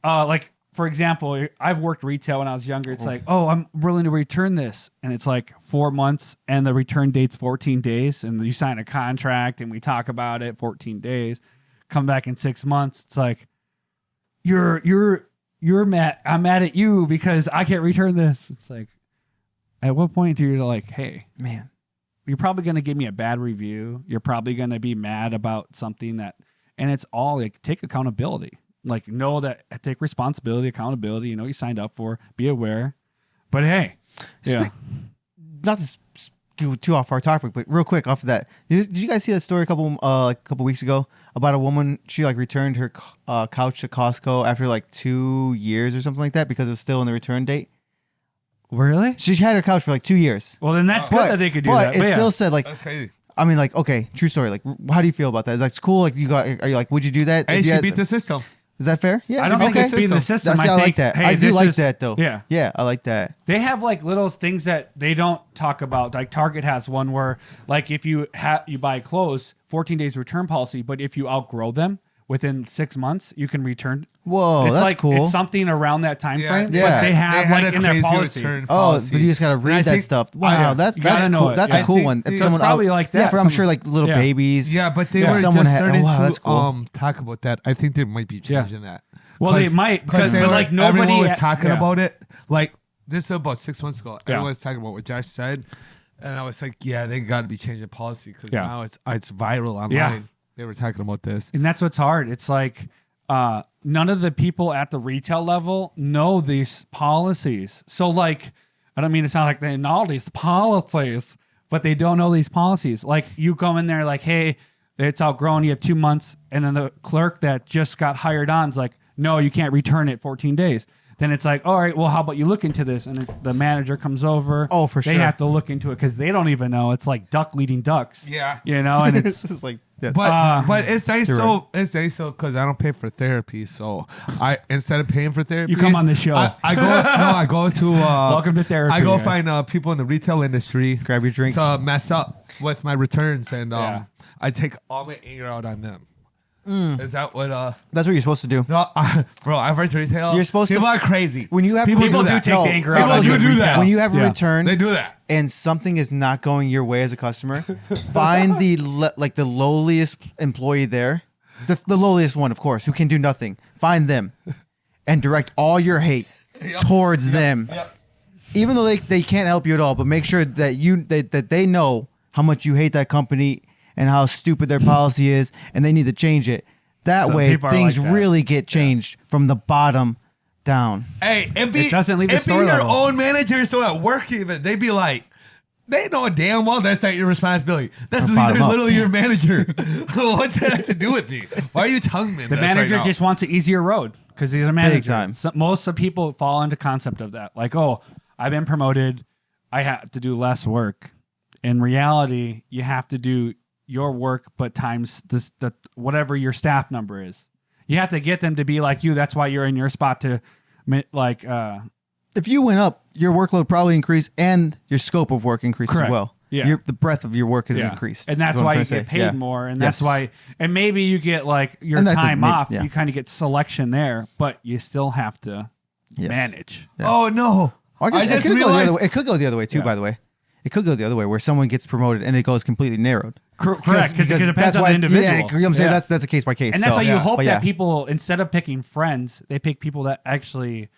like. For example, I've worked retail when I was younger. It's like, I'm willing to return this. And it's like 4 months and the return date's 14 days. And you sign a contract and we talk about it 14 days. Come back in 6 months. It's like, you're mad. I'm mad at you because I can't return this. It's like, at what point do you like, hey, man, you're probably going to give me a bad review. You're probably going to be mad about something and it's all like, take accountability. Like, know that take responsibility, accountability, you signed up for, be aware. But hey, not to go too off our topic, but real quick off of that, did you guys see that story a couple weeks ago about a woman? She returned her couch to Costco after 2 years or something like that because it was still in the return date. Really? She had her couch for 2 years. Well, then that's good that they could do that. But it still said that's crazy. I mean, okay, true story. How do you feel about that? Is that cool? Are you like, would you do that? Hey, she beat the system. Is that fair? Yeah, I don't think it's being the system. I like that. Hey, I do like that though. Yeah, I like that. They have little things that they don't talk about. Like Target has one where if you buy clothes, 14 days return policy, but if you outgrow them within 6 months, you can return. Whoa, it's that's cool. It's something around that time frame. Yeah. But they have in their policy. But you just gotta read that stuff. Wow, that's cool. That's a cool one. If someone probably like that. Yeah, for I'm sure little babies. Yeah, but they were someone just starting that's cool. to talk about that. I think they might be changing that. Well, they might because nobody everyone was talking about it. Like this is about 6 months ago. Everyone was talking about what Josh said, and I was like, yeah, they got to be changing policy because now it's viral online. Yeah. They were talking about this, and that's what's hard. It's like none of the people at the retail level know these policies. So I don't mean to sound like they know all these policies, but they don't know these policies. Like you come in there hey, it's outgrown. You have 2 months, and then the clerk that just got hired on is like, no, you can't return it 14 days. Then it's like, all right, well, how about you look into this? And the manager comes over. Oh, for sure. They have to look into it because they don't even know. It's like duck leading ducks. Yeah. And it's like, but it's nice it's nice because I don't pay for therapy. So instead of paying for therapy, you come on the show. I go to welcome to therapy. I go find people in the retail industry, grab your drink, to mess up with my returns, and I take all my anger out on them. Is that what? That's what you're supposed to do. No, bro, I've worked retail. You're supposed people are crazy. When you have people do take the anger out. People do that. When you have a return, they do that, and something is not going your way as a customer, find the lowliest employee there, the lowliest one, of course, who can do nothing. Find them, and direct all your hate towards them. Yep. Even though they can't help you at all, but make sure that that they know how much you hate that company and how stupid their policy is, and they need to change it. That way, things really get changed from the bottom down. Hey, it doesn't leave the store your level. own manager, so at work even, they'd be like, they know damn well that's not your responsibility. That's literally your manager. What's that have to do with me? Why are you telling me the manager just wants an easier road because he's a manager. Big time. So most of people fall into concept of that. Like, I've been promoted. I have to do less work. In reality, you have to do your work, but times the whatever your staff number is. You have to get them to be like you. That's why you're in your spot to if you went up, your workload probably increased and your scope of work increased as well. Yeah. the breadth of your work has increased. And that's is what why I'm you trying to get say. paid Yeah. more. And that's why, and maybe you get like your And that time doesn't- off. yeah. You kind of get selection there, but you still have to Yes. manage. Yeah. Oh no! I guess I just it could go the realized- other way. It could go the other way too. Yeah. By the way, it could go the other way where someone gets promoted and it goes completely narrowed. Correct, because it depends that's on why, the individual. Yeah, you know what I'm saying? Yeah. That's a case by case. And that's so, why you hope but that yeah. people, instead of picking friends, they pick people that actually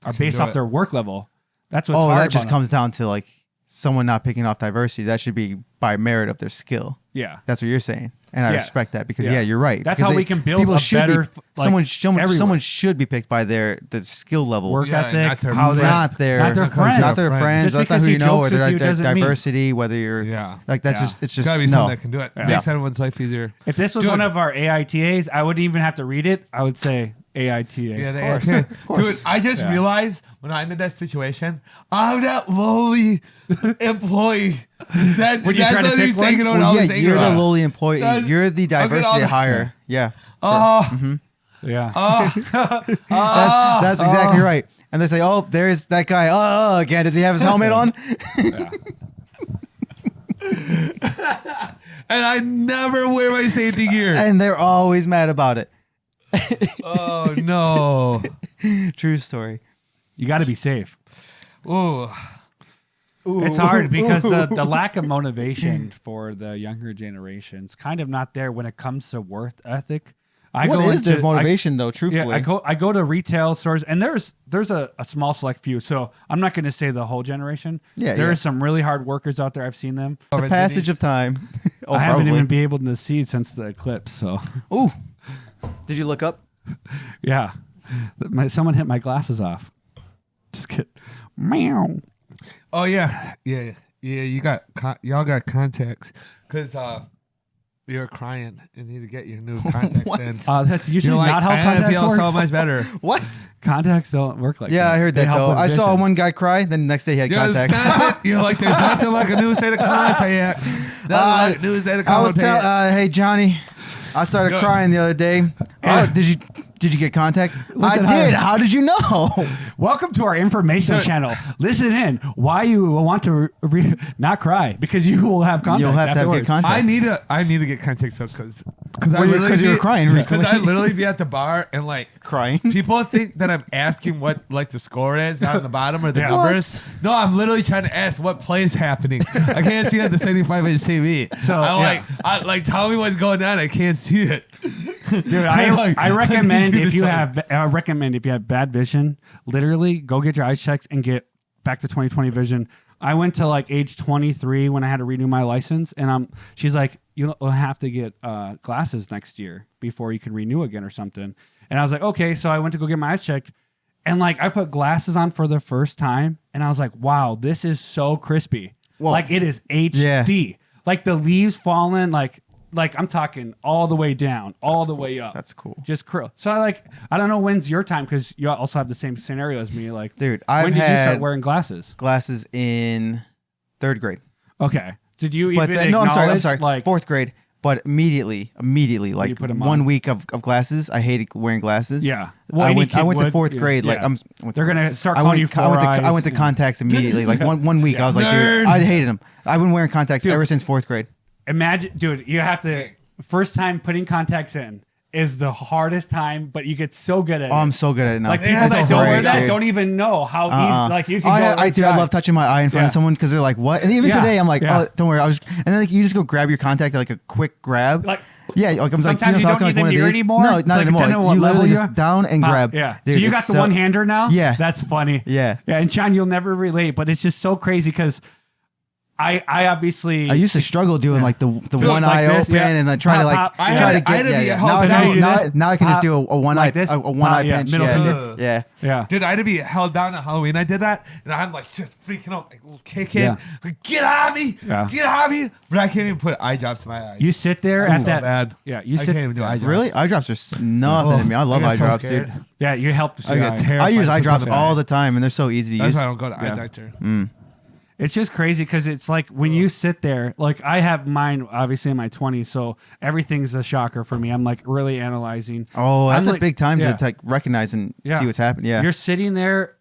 are based do off it. their work level. That's what's Oh, hard that just about it. comes down to like someone not picking off diversity. That should be by merit of their skill. Yeah. That's what you're saying, and I Yeah. respect that because Yeah. you're right. That's Because how we can build people a should better, Be, like, someone everywhere. should be picked by their skill level, Work Yeah, ethic, not their how they, not their not their friends. not their friends. Just That's not because who he you know, or jokes with their you doesn't mean- diversity. Whether you're like that's Yeah. just it's There's got to be no. someone that can do it. Yeah. Makes everyone's life easier. If this was Dude. one of our AITAs, I wouldn't even have to read it. I would say AITA. Yeah, they course, dude, of course. I just Yeah. realized when I'm in that situation, I'm that lowly employee. That's When you try to what pick he's taking one? on all Well, this yeah, anger you're the on. lowly employee. That's- You're the I'll get all diversity the- hire. Yeah. Oh, Yeah. That's exactly right. And they say, "Oh, there's that guy. Oh, again, does he have his helmet on?" Yeah. and I never wear my safety gear. And they're always mad about it. Oh no! True story. You got to be safe. Ooh. It's hard because the lack of motivation for the younger generations kind of not there when it comes to work ethic. What is their motivation, though? Truthfully, I go to retail stores and there's a small select few. So I'm not going to say the whole generation. Yeah, there's some really hard workers out there. I've seen them. the passage of time. Oh, I haven't probably. even been able to see since the eclipse. So Ooh, did you look up? yeah, someone hit my glasses off. Just kidding. Meow. Oh yeah. You got y'all got contacts because you're crying and need to get your new contacts What? in. That's usually You're like, not how I contacts feel works. so much better. What? Contacts don't work like that. Yeah, I heard They that help though. with I saw vision. one guy cry. Then the next day he had contacts. You're like, there's nothing like a new set of contacts. Nothing like a new set of I was contacts. hey Johnny, I started Go. crying the other day. Oh, did you get contacts? I at did. her. How did you know? Welcome to our information Dude. channel. Listen in. Why you will want to not cry because you will have contacts. You'll have to have afterwards. good contacts. I need to get contacts because Because you were crying recently. Because I literally be at the bar and like Crying. people think that I'm asking what like the score is down the bottom or the Yeah. numbers. No, I'm literally trying to ask what play is happening. I can't see it at the 75-inch TV. So, I like tell me what's going on. I can't see it. Dude, Like, I recommend I need you if to you tell have I recommend if you have bad vision, literally go get your eyes checked and get back to 20/20 vision. I went to like age 23 when I had to renew my license, and she's like, you'll have to get glasses next year before you can renew again or something. And I was like, okay, so I went to go get my eyes checked, and like I put glasses on for the first time, and I was like, wow, this is so crispy. Whoa. Like it is HD. Yeah. Like the leaves falling, like I'm talking all the way down, all the way up. That's cool. Just krill. So I don't know when's your time because you also have the same scenario as me. Like, Dude, when I've did you start had wearing glasses? glasses in 3rd grade. Okay. Did you But even then, no, I'm acknowledge, sorry. like, 4th grade. But immediately, like put 'em 1 on. week of glasses, I hated wearing glasses. Yeah. I Well, any went kid to would, 4th yeah. grade. Like Yeah. They're gonna start I calling went, you I went to, four I went to eyes. contacts immediately. Like one week, I was like, Nerd. dude, I hated them. I've been wearing contacts Dude. ever since 4th grade. Imagine, dude, you have to first time putting contacts in is the hardest time, but you get so good at Oh, it. I'm so good at it now. Like people that's that don't wear great, that dude. don't even know how easy. Like you can. I, go I do. I love touching my eye in front Yeah. of someone because they're like, "What?" And even Yeah. today, I'm like, Yeah. "Oh, don't worry." And then like you just go grab your contact, like a quick grab. Like yeah, like I'm like, sometimes you talking don't like need one the of mirror these. anymore. No, It's not like anymore. depending on what You level literally you're just at. down and grab. Yeah. Dude, so you got it's the one hander now. Yeah. That's funny. Yeah. Yeah. And Shawn, you'll never relate, but it's just so crazy because I obviously I used to struggle doing like the one like eye this, open yeah. and then try to like Pop, pop. I try had to to get be yeah. held Now I down. can You just do this, now I can just pop, do a one like eye this, a one pop, eye yeah, pinch. middle Yeah, finger. yeah. yeah. Dude, I had to be held down on Halloween. I did that, and I'm like just freaking out, like kicking, Yeah. like, get out of me, Yeah. get out of me. But I can't even put eye drops in my eyes. You sit there That's at so that. bad. Yeah. You I sit. can't even do eye drops. Really, eye drops are nothing to me. I love get eye so drops, scared. dude. Yeah. You help. I get terrified. I use to eye put drops something in all my the time, and they're so easy to That's use. why I don't go to eye Yeah. doctor. It's just crazy because it's like when you sit there, like I have mine obviously in my 20s, so everything's a shocker for me. I'm like really analyzing. Oh, that's I'm a like- big time yeah. to like recognize and Yeah. see what's happening. Yeah, You're sitting there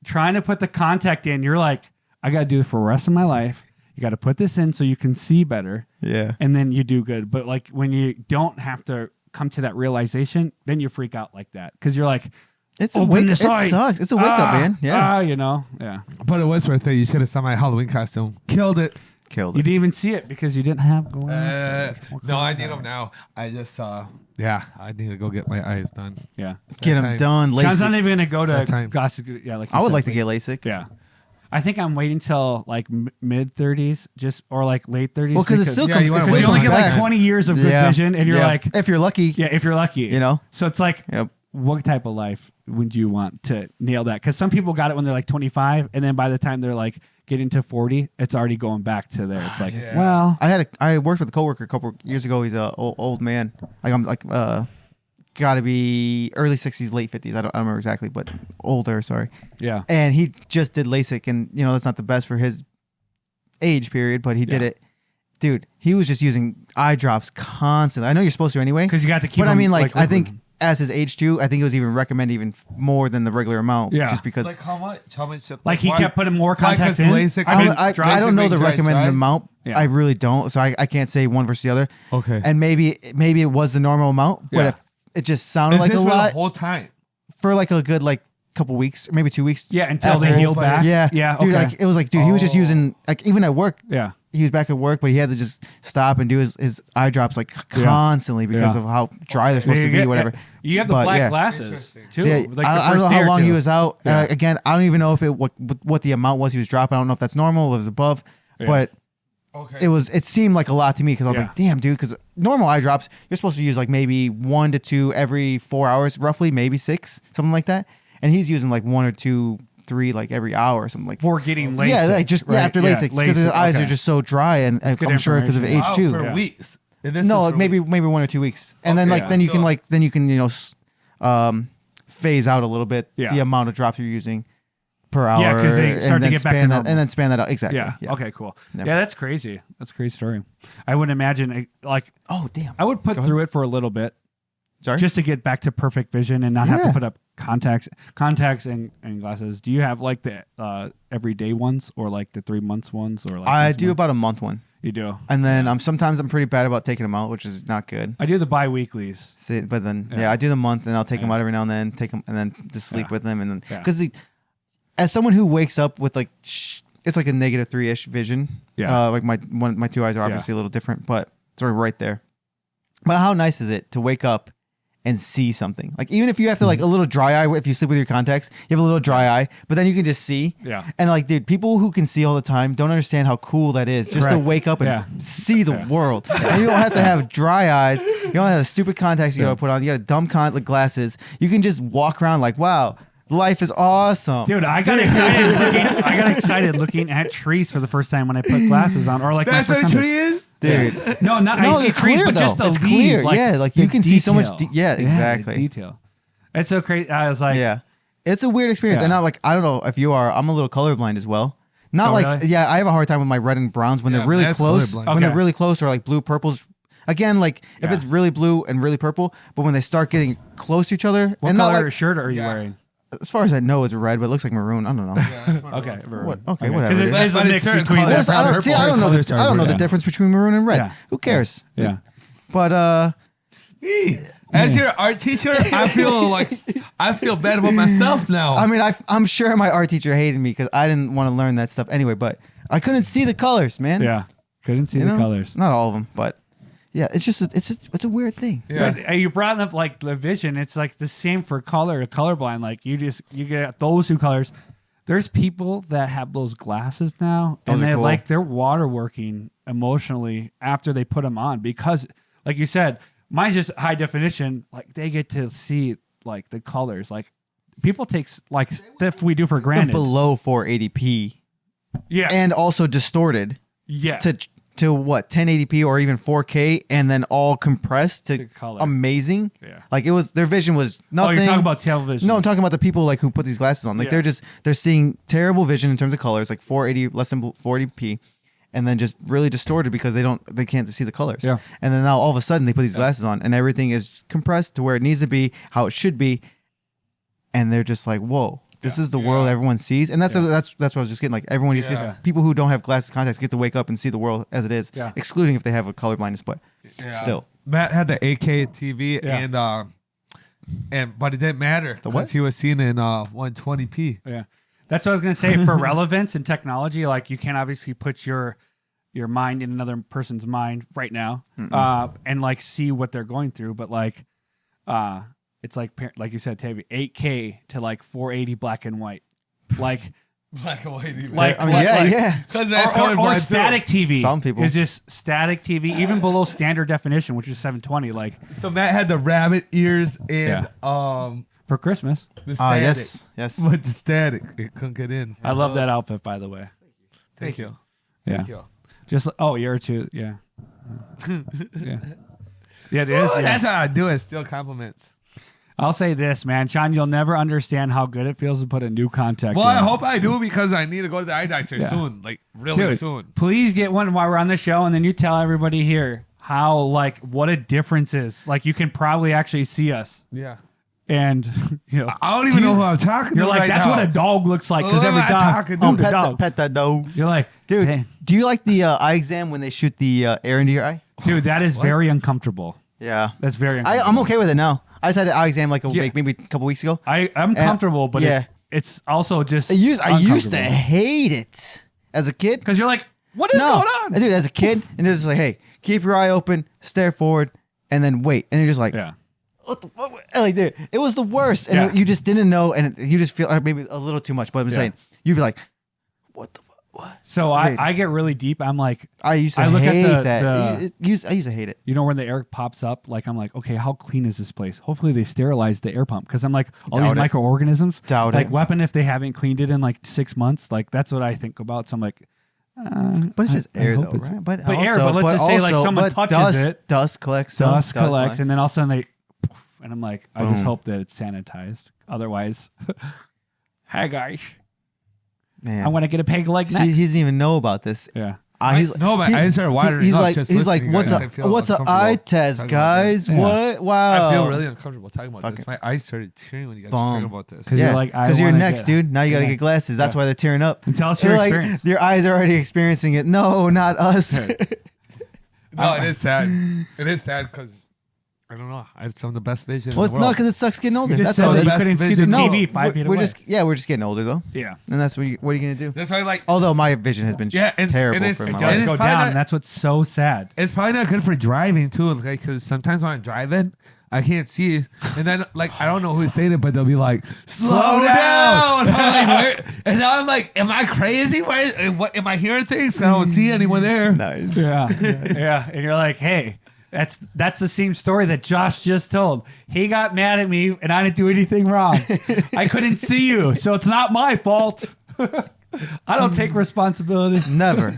trying to put the contact in. You're like, I got to do it for the rest of my life. you got to put this in so you can see better. Yeah. And then you do good. But like when you don't have to come to that realization, then you freak out like that because you're like, It's a wake. It sight. sucks. It's a wake up, man. Yeah. you know, yeah. But it was worth it. You should have saw my Halloween costume. Killed it. Killed You it. didn't even see it because you didn't have glasses. No, I need them now. I just yeah, I need to go get my eyes done. Yeah. Get them done. Sean's not LASIK. even going to go to time. glasses. Yeah, like you I would said, like to get LASIK. Yeah. I think I'm waiting till like mid 30s, just or like late 30s. Well, because it still comes. you wanna it because still you only comes get like back. 20 years of good vision, and you're like, if you're lucky, yeah, if you're lucky, you know. So it's like, Yep. what type of life would you want to nail that? Because some people got it when they're like 25, and then by the time they're like getting to 40, it's already going back to there. It's like, Yeah. well, I worked with a coworker a couple years ago. He's a old man. Like I'm like got to be early 60s, late 50s. I don't remember exactly, but older. Sorry. yeah, And he just did LASIK, and you know that's not the best for his age period, but he did Yeah. it. Dude, he was just using eye drops constantly. I know you're supposed to anyway, because you got to keep. but I them, mean, like I think liquid. as his age too, I think it was even recommended even more than the regular amount. Yeah. just because Like how much? How much? like he why- kept putting more why? 'Cause contacts in. LASIK- I don't know the makes your eyes recommended dry? amount. Yeah. I really don't, so I can't say one versus the other. Okay. And maybe it was the normal amount, but Yeah. it just sounded Is like this a for the lot whole time? for like a good like couple weeks, maybe 2 weeks. Yeah, until after- they healed but- back. Yeah, yeah, dude. okay. Like it was like, dude, he was just Oh. using like even at work. yeah. He was back at work, but he had to just stop and do his eye drops like constantly because Yeah. of how dry they're supposed to be, whatever. You have the But, black yeah. glasses Interesting. too. So, yeah, like the I don't know first day how or long he two. was out. Yeah. Again, I don't even know if what the amount was he was dropping. I don't know if that's normal, if it was above, Yeah. but Okay. it seemed like a lot to me because I was Yeah. like, damn, dude, because normal eye drops you're supposed to use like maybe 1 to 2 every 4 hours, roughly, maybe 6, something like that, and he's using like 1 or 2, 3 like every hour or something like. for getting LASIK. Yeah, like just right? after LASIK because his LASIK, eyes okay. are just so dry, and good I'm sure because of age information. Wow, too. for Yeah. weeks. And this No, is like for maybe 1 or 2 weeks, and then Okay, like then you so- can you know phase out a little bit Yeah. the amount of drops you're using per hour. Yeah, 'cause they and start to then get back to span that, normal. and then span that out exactly. Yeah. Okay. Cool. Yeah. Yeah, that's crazy. That's a crazy story. I wouldn't imagine like Oh damn. I would put Go ahead. through it for a little bit Sorry. just to get back to perfect vision and not have to Yeah. put up contacts and glasses. Do you have like the everyday ones or like the 3 months ones or like I once a do month? about a month one, You do. and then sometimes I'm pretty bad about taking them out, which is not good. I do the bi-weeklies. But then Yeah. I do the month, and I'll take them Yeah. out every now and then, take them and then just sleep Yeah. with them, and then Yeah. because as someone who wakes up with like it's like a negative 3-ish vision. Yeah. Like my 2 eyes are obviously a little different, but it's sort of right there. But how nice is it to wake up and see something? Like even if you have to like a little dry eye, if you sleep with your contacts, you have a little dry eye, but then you can just see. Yeah. And like, dude, people who can see all the time don't understand how cool that is. Just to Correct. wake up and Yeah. see the world. And you don't have to have dry eyes. You don't have stupid contacts you gotta put on. You got dumb like glasses. You can just walk around like, wow, life is awesome. Dude, I got excited looking at trees for the first time when I put glasses on, or like That's my what a first time. tree is? Dude. No, not No, I see they're trees, clear, but just though. the It's leaves, clear. Yeah, like, the you can see so much detail. yeah, exactly. the detail. It's so crazy. I was like, Yeah. It's a weird experience. Yeah. And not like, I don't know if you are, I'm a little colorblind as well. Not Oh, like, really? yeah, I have a hard time with my red and browns when Yeah, they're really that's close. colorblind. When Okay. they're really close or like blue, purples. Again, like if Yeah. it's really blue and really purple, but when they start getting close to each other, what and not color like, shirt are you Yeah. wearing? as far as I know, it's red, but it looks like maroon. I don't know. Okay, What? Okay, whatever. Because it it is. is a But it's mix certain between. colors. I don't, see, I don't know. Colors I don't know are the red. difference between maroon and red. Yeah. Who cares? Yeah. But Me, as your art teacher, I feel bad about myself now. I mean, I'm sure my art teacher hated me because I didn't want to learn that stuff anyway. But I couldn't see the colors, man. Yeah, couldn't see You the know? colors. Not all of them, but yeah, it's just it's a weird thing. yeah. But you brought up like the vision. It's like the same for colorblind. Like you get those two colors. There's people that have those glasses now, Those and are they cool. like they're waterworking emotionally after they put them on because, like you said, mine's just high definition. Like they get to see like the colors. Like people take like stuff we do for They're granted. below 480p Yeah, and also distorted yeah. to what 1080p or even 4K, and then all compressed to To color. amazing. Yeah. Like their vision was Oh, nothing. you're talking about television. No, I'm talking about the people like who put these glasses on. Like Yeah. they're seeing terrible vision in terms of colors, like 480 less than 480p, and then just really distorted because they can't see the colors. Yeah. And then now all of a sudden they put these glasses on and everything is compressed to where it needs to be, how it should be, and they're just like, whoa. This is the world everyone sees, and that's what I was just getting. Like everyone just gets people who don't have glasses, contacts get to wake up and see the world as it is, excluding if they have a color blindness. But still, Matt had the 8K TV but it didn't matter because he was seen in 120p. Yeah, that's what I was gonna say. For relevance in technology, like you can't obviously put your mind in another person's mind right now, and like see what they're going through. But like, it's like you said, Tabby, 8K to like 480 black and white, like. Black and white, like, or static TV. Some people it's just static TV, even below standard definition, which is 720. Like, so Matt had the rabbit ears and for Christmas. The static. Yes. But the static, it couldn't get in. I love that outfit, by the way. Thank you. Yeah. Thank you. Just you're too. Yeah. Yeah. Yeah, it is. That's how I do it. Steal compliments. I'll say this, man. Shawn, you'll never understand how good it feels to put a new contact in. I hope I do because I need to go to the eye doctor soon. Like, really soon. Please get one while we're on the show, and then you tell everybody here how, like, what a difference is. Like, you can probably actually see us. Yeah. And, you know. I don't even know who I'm talking to. You're like, that's what a dog looks like. Because every dog. Pet that dog. You're like, dude, dang. Do you like the eye exam when they shoot the air into your eye? Dude, that is very uncomfortable. Yeah. That's very uncomfortable. I'm okay with it now. I just had an eye exam like maybe a couple weeks ago. I'm comfortable, but it's also just I used to hate it as a kid. Because you're like, what is going on? Dude, as a kid, and they're just like, hey, keep your eye open, stare forward, and then wait. And you're just like, what the fuck? Like, dude, it was the worst. And you just didn't know, and you just feel like maybe a little too much. But I'm saying, you'd be like, what the fuck? What? So I get really deep. I'm like, I used to hate that. I used to hate it. You know, when the air pops up, like I'm like, okay, how clean is this place? Hopefully they sterilized the air pump because I'm like, all these microorganisms. Like weapon if they haven't cleaned it in like 6 months. Like that's what I think about. So I'm like, but it's just air though, right? But let's just say like someone touches it, dust collects, and then all of a sudden they, and I'm like, I just hope that it's sanitized. Otherwise, hi guys. Man. I want to get a peg leg next. He doesn't even know about this. Yeah. I started watering he's up like, just he's like, listening, what's an eye test, guys? What? Wow. I feel really uncomfortable talking about this. My eyes started tearing when you guys were talking about this. Because you're like, because you're next, dude. Now you got to get glasses. That's why they're tearing up. And tell us your experience. Your eyes are already experiencing it. No, not us. No, it is sad. It is sad because I don't know. I had some of the best vision. Well, it's not because it sucks getting older. That's all. You couldn't see the TV 5 feet away. We're just getting older though. Yeah. And that's what are you gonna do? That's why, like, although my vision has been terrible it does go down, and that's what's so sad. It's probably not good for driving too, like because sometimes when I'm driving, I can't see, and then like I don't know who's saying it, but they'll be like, "Slow down!" And now I'm like, "Am I crazy? What am I hearing things? I don't see anyone there." Nice. Yeah. And you're like, "Hey, that's the same story that Josh just told. He got mad at me, and I didn't do anything wrong. I couldn't see you, so it's not my fault. I don't take responsibility. Never.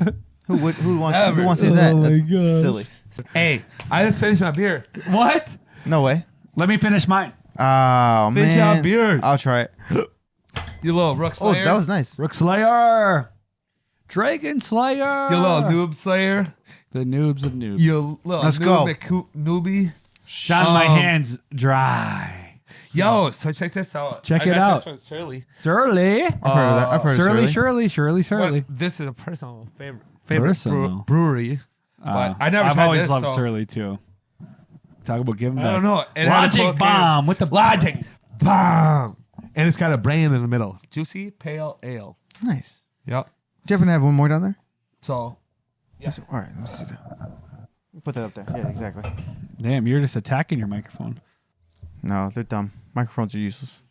Who wants to do that? That's silly. Hey, I just finished my beer. What? No way. Let me finish mine. Oh, finish man. your beer. I'll try it. You little Rook Slayer. Oh, that was nice. Rook Slayer. Dragon Slayer. You little noob slayer. The noobs of noobs. You little newbie. Shawn, my hands dry. Yo, so check this out. Check it out. This from Surly. Surly. I've heard of Surly. This is a personal favorite brewery. But I never. I've always loved Surly too. Talk about giving. I don't know. Logic bomb with the Logic bomb, and it's got a brand in the middle. Juicy Pale Ale. Nice. Yep. Do you happen to have one more down there? So. Yeah. All right. Let me see that. Put that up there. Yeah, exactly. Damn, you're just attacking your microphone. No, they're dumb. Microphones are useless.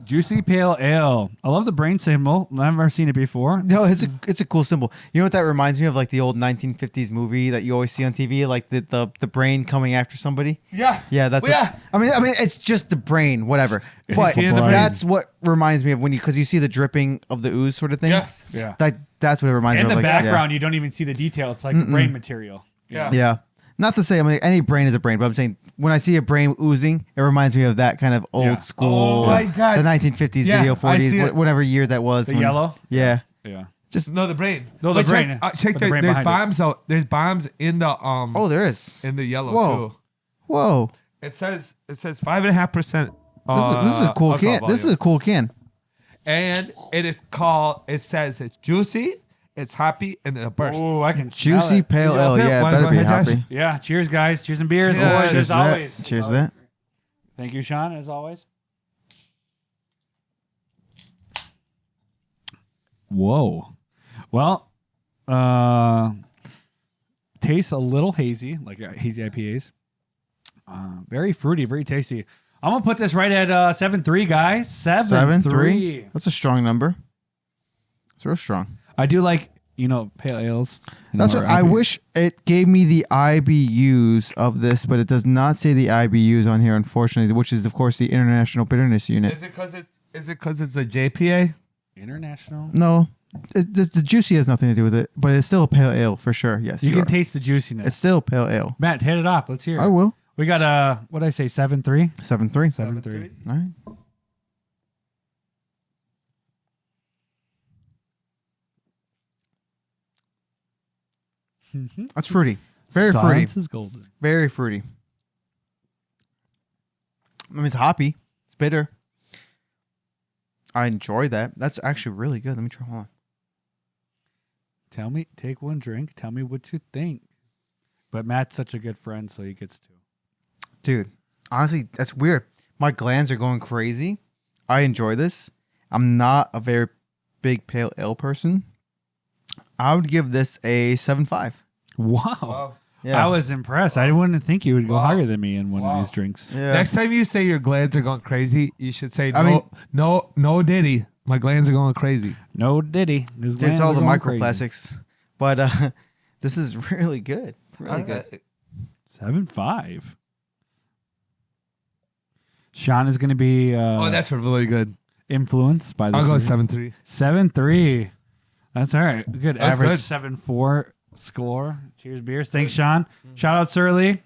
Juicy Pale Ale. I love the brain symbol. I've never seen it before. No, it's a cool symbol. You know what that reminds me of? Like the old 1950s movie that you always see on TV, like the brain coming after somebody. Yeah. Yeah, that's. I mean, it's just the brain, whatever. But that's what reminds me of because you see the dripping of the ooze sort of thing. Yes. Yeah. That's what it reminds me of. In the background, you don't even see the detail. It's like brain material. Yeah. Yeah. Not to say, I mean, any brain is a brain, but I'm saying when I see a brain oozing, it reminds me of that kind of old school. Oh my God. The 1950s video, 40s, whatever year that was. The yellow? Yeah. Yeah. Just the brain. No, the brain. Check that. There's bombs out. There's bombs in the Oh, there is. in the yellow too. Whoa. It says 5.5%. This is a cool can. This is a cool can. And it says it's juicy, it's happy, and a burst. Oh, I can smell Juicy it. pale ale. Yeah, Yeah, go better be ahead, Josh. happy. Yeah, cheers, guys. Cheers and beers. Cheers. Boys, Cheers as to that. always. Cheers to that. Thank you, Shawn, as always. Whoa. Well, tastes a little hazy, like hazy IPAs. Very fruity, very tasty. I'm going to put this right at 7.3, guys. 7.3. That's a strong number. It's real strong. I do like, pale ales. That's what I wish it gave me the IBUs of this, but it does not say the IBUs on here, unfortunately, which is of course the International Bitterness Unit. Is it because it's a JPA? International. No, the juicy has nothing to do with it, but it's still a pale ale for sure. Yes, You can are. taste the juiciness. It's still pale ale. Matt, hit it off. Let's hear it. I will. We got what did I say? 7.3. 7.3. 7.3. All right. That's fruity. Very Science fruity. is golden. Very fruity. I mean, it's hoppy. It's bitter. I enjoy that. That's actually really good. Let me try. Hold on. Take one drink. Tell me what you think. But Matt's such a good friend, so he gets to. Dude, honestly, that's weird. My glands are going crazy. I enjoy this. I'm not a very big pale ale person. I would give this a 7.5. Wow. Yeah. I was impressed. I wouldn't think you would go Wow. higher than me in one of these drinks. Yeah. Next time you say your glands are going crazy, you should say I no Diddy. My glands are going crazy. No Diddy. His Dude, it's glands all are the going crazy. microplastics. But this is really good. Really good. 7.5. Shawn is going to be That's really good. influenced by this. I'll go movie. 7.3. 7.3. That's all right. Good That's average. good. 7.4 score. Cheers, beers. Thanks, Shawn. Shout out Surly.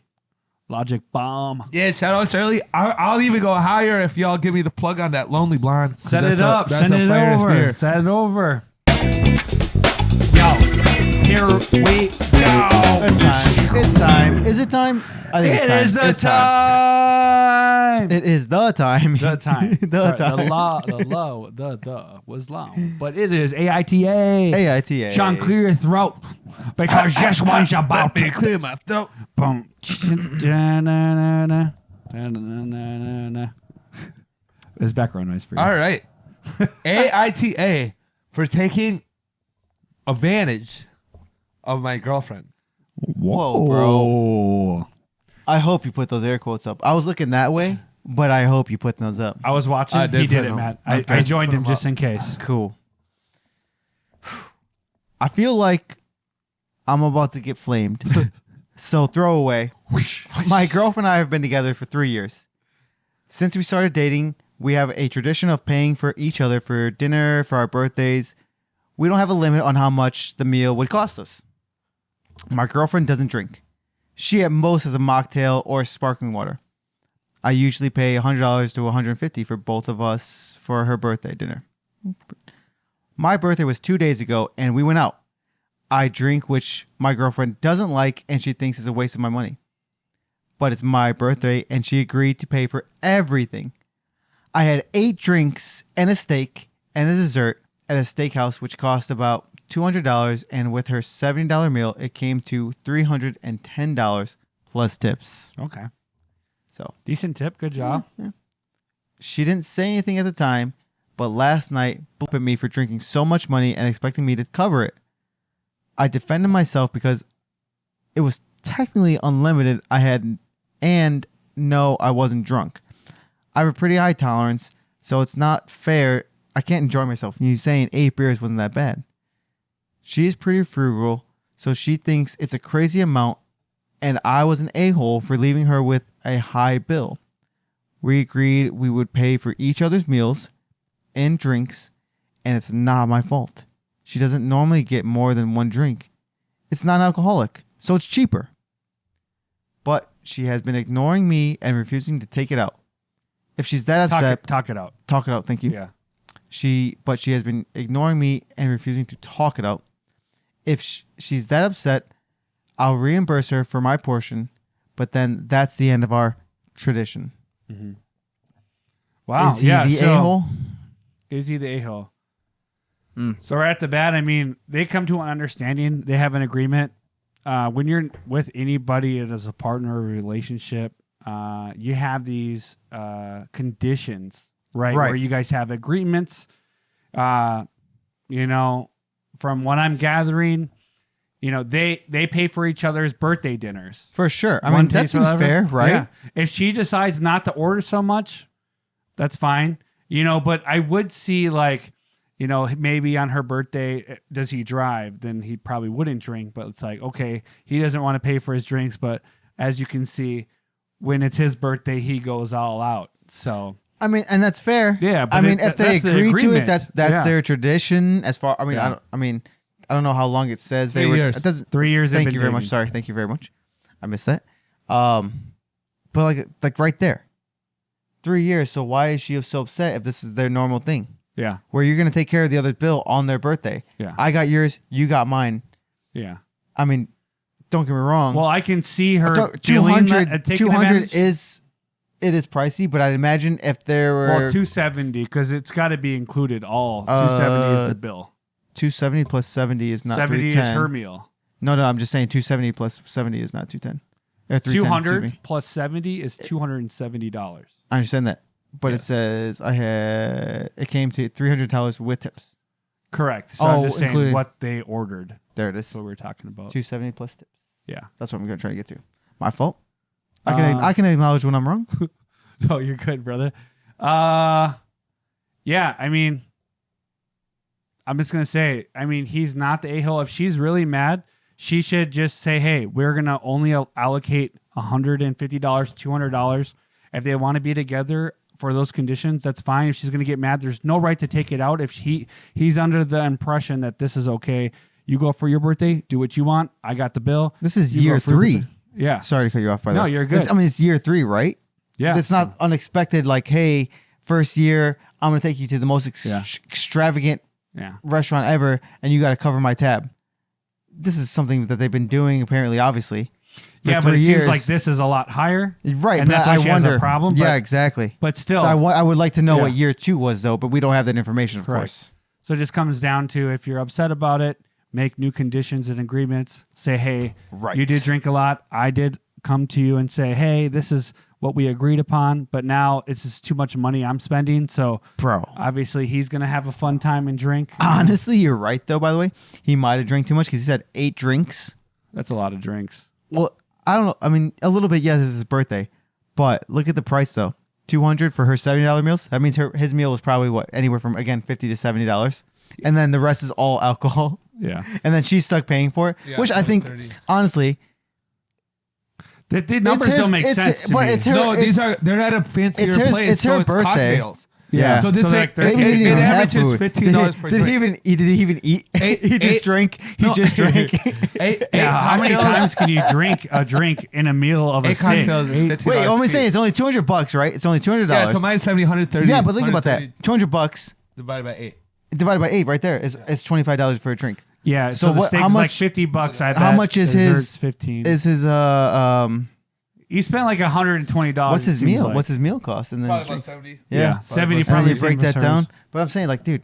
Logic Bomb. Yeah, shout out Shirley. I'll even go higher if y'all give me the plug on that Lonely Blonde. 'Cause Set it up. That's Send a it fire over. beer. Send it over. Yo, here we go. It's time. It's time. Is it time? I think it's time. It is the It's time. It is the time. The time. The Sorry, time. The was long. But it is AITA. AITA. Sean, clear your throat. Because this one's about Let me to clear my throat. boom. Da-na-na-na. Da-na-na-na-na. It's background noise for you. All right. AITA for taking advantage of my girlfriend. Whoa, bro. I hope you put those air quotes up. I was looking that way, but I hope you put those up. I was watching. I did He did put it, him- Matt. Okay. I joined Put him him just up. in case. Cool. I feel like I'm about to get flamed. So throw away. My girlfriend and I have been together for 3 years. Since we started dating, we have a tradition of paying for each other for dinner, for our birthdays. We don't have a limit on how much the meal would cost us. My girlfriend doesn't drink. She at most has a mocktail or sparkling water. I usually pay $100 to $150 for both of us for her birthday dinner. My birthday was 2 days ago and we went out. I drink, which my girlfriend doesn't like and she thinks is a waste of my money. But it's my birthday and she agreed to pay for everything. I had 8 drinks and a steak and a dessert at a steakhouse, which cost about $200, and with her $70 meal, it came to $310 plus tips. Okay. So Decent tip. Good job. she didn't say anything at the time, but last night blew at me for drinking so much money and expecting me to cover it. I defended myself because it was technically unlimited. And no, I wasn't drunk. I have a pretty high tolerance, so it's not fair. I can't enjoy myself. And you saying 8 beers wasn't that bad. She's pretty frugal, so she thinks it's a crazy amount, and I was an a-hole for leaving her with a high bill. We agreed we would pay for each other's meals and drinks, and it's not my fault. She doesn't normally get more than 1 drink. It's non-alcoholic, so it's cheaper. But she has been ignoring me and refusing to take it out. If she's that upset, Talk it out. talk it out. Thank you. Yeah. She has been ignoring me and refusing to talk it out. If she's that upset, I'll reimburse her for my portion, but then that's the end of our tradition. Wow. Is he yeah. the So a-hole? Is he the a-hole? Mm. So right at the bat, I mean, they come to an understanding. They have an agreement. When you're with anybody as a partner or relationship, you have these conditions, right? Where you guys have agreements. You know, from what I'm gathering, you know, they pay for each other's birthday dinners. For sure. I mean, that seems fair, right? Yeah. If she decides not to order so much, that's fine. You know, but I would see like, you know, maybe on her birthday, does he drive? Then he probably wouldn't drink. But it's like, okay, he doesn't want to pay for his drinks. But as you can see, when it's his birthday, he goes all out. So I mean, and that's fair. Yeah, but I mean, if they agree to it, that's Yeah. their tradition. As far, I mean, Yeah. I don't know how long it says they 3 were. years. It doesn't. 3 years. Thank you very much. Sorry, thank you very much. I missed that. But like right there, 3 years. So why is she so upset if this is their normal thing? Yeah. Where you're gonna take care of the other bill on their birthday. Yeah. I got yours, you got mine. Yeah. I mean, don't get me wrong. Well, I can see her 200 taking 200 advantage. is pricey, but I'd imagine if there were Well, 270 because it's got to be included. All 270 is the bill. 270 plus 70 is not 70 is 310. her meal. No, I'm just saying 270 plus 70 is not 210. 310, 200 plus 70 is $270. I understand that, but it says it came to $300 with tips. Correct. So I'm just saying included. what they ordered. There it That's is. what we're talking about. 270 plus tips. Yeah. That's what I'm going to try to get to. My fault. I can acknowledge when I'm wrong. Oh, you're good, brother. Yeah, I mean, I'm just going to say, I mean, he's not the a-hole. If she's really mad, she should just say, hey, we're going to only allocate $150, $200. If they want to be together for those conditions, that's fine. If she's going to get mad, there's no right to take it out. If he's under the impression that this is okay, you go for your birthday, do what you want. I got the bill. This is You year go for your 3. birthday. Yeah. Sorry to cut you off, by the way. No, you're good. I mean, it's year 3, right? Yeah. It's not unexpected. Like, hey, first year, I'm going to take you to the most extravagant Yeah. restaurant ever, and you got to cover my tab. This is something that they've been doing, apparently, obviously. For Yeah, but 3 it years. seems like this is a lot higher. Right, and but that's why I she wonder. has a problem. Yeah, but, exactly. but still, So I would like to know Yeah. what year 2 was, though, but we don't have that information, of Correct. course. So it just comes down to if you're upset about it, make new conditions and agreements. Say, hey, Right. you did drink a lot. I did come to you and say, hey, this is what we agreed upon, but now it's just too much money I'm spending. So Bro. obviously he's going to have a fun time and drink. Honestly, you're right, though, by the way. He might have drank too much because he said 8 drinks. That's a lot of drinks. Well, I don't know. I mean, a little bit, yes, it's his birthday. But look at the price, though. $200 for her $70 meals. That means his meal was probably, what, anywhere from, again, $50 to $70. And then the rest is all alcohol. Yeah. And then she's stuck paying for it, Yeah, which I think, 30. honestly, The numbers don't make sense to but me. it's her. No, it's, they're at a fancier it's hers- place. it's her so birthday. Cocktails. Yeah. So this So, like, it, they're maybe he it, didn't it even have averages food. $15 per Did drink. he even eat? He just drank. He no. just drank. Eight How many cocktails- times can you drink a drink in a meal of a 8 steak? cocktails is $15 Wait, I'm each. saying it's only $200, right? It's only $200. Yeah, so mine's 70, 130. Yeah, but think about that. 130 $200 divided by 8. divided by 8, right there, is $25 for a drink. Yeah, So so the what- steak how is like much- $50. I bet. how much is Dessert's his- 15? Is his He spent like $120. what's his it seems meal? like. What's his meal cost? And then his Probably about drinks. 70. Yeah, 70 And then probably you break same as that down. hers. But I'm saying, like, dude,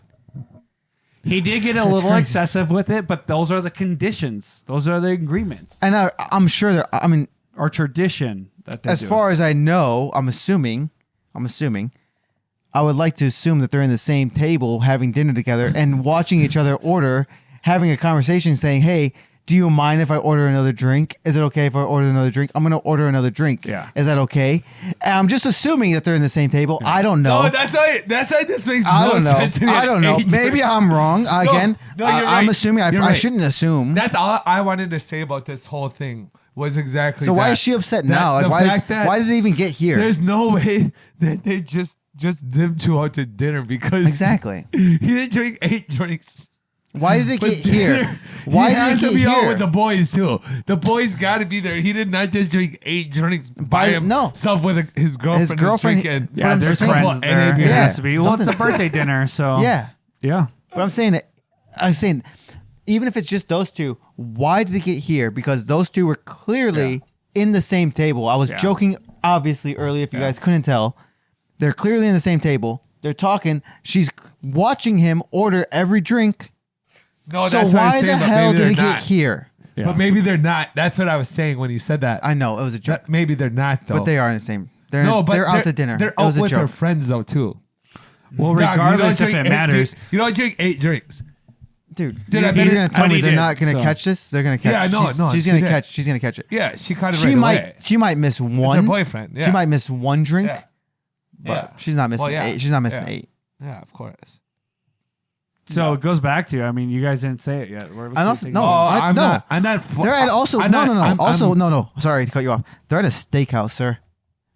He did get a That's little crazy. excessive with it, but those are the conditions. Those are the agreements and I'm sure that I mean, or tradition that they as do. far as I know, I'm assuming, I would like to assume that they're in the same table having dinner together and watching each other order, having a conversation saying, hey, do you mind if I order another drink? Is it okay if I order another drink? I'm going to order another drink. Yeah. Is that okay? And I'm just assuming that they're in the same table. I don't know. No, that's why this makes I no don't know. sense. I don't know. Maybe I'm wrong. Again, no, you're I'm right. assuming. You're I right. shouldn't assume. That's all I wanted to say about this whole thing was exactly So why that. is she upset That- now? the Like fact that why did it even get here? There's no way that they just them two out to dinner because Exactly. he didn't drink 8 drinks. Why did it But get here? Why he did has it to get be out here? with the boys too. The boys got to be there. He did not just drink 8 drinks by himself with his girlfriend. His girlfriend- drinking. yeah, I'm there's saying- friends Well, there. and It it- has to be. Well, it's a something- birthday dinner, so Yeah. yeah. But I'm saying, even if it's just those two, why did it get here? Because those two were clearly in the same table. I was Yeah. joking, obviously, earlier, if you guys couldn't tell. They're clearly in the same table. They're talking. She's watching him order every drink. No, So that's what I'm why the saying, but hell maybe did they're it get not. here? Yeah. But maybe they're not. That's what I was saying when you said that. I know it was a joke, Maybe they're not though. but they are in the same. They're they're out to dinner. They're It was out a with their joke. friends though too. Well, Dog, you regardless don't if it drink matters. You don't drink 8 drinks. Dude, Dude, I you're bet gonna tell I me need they're it, not gonna so. catch this? They're gonna catch. Yeah, I know, She's, no, she's she gonna did. catch. She's gonna catch it. Yeah, she caught it She right might. away. She might miss It's one. her boyfriend. Yeah. She might miss one drink, Yeah. but Yeah. she's not missing Well, yeah. 8. She's not missing Yeah. 8. Yeah, of course. So it goes back to, I mean, you guys didn't say it yet. I don't. No, I'm no. not. I'm not. They're at also I'm no, not- no, no. I'm- Also, I'm- no. Sorry to cut you off. They're at a steakhouse, sir.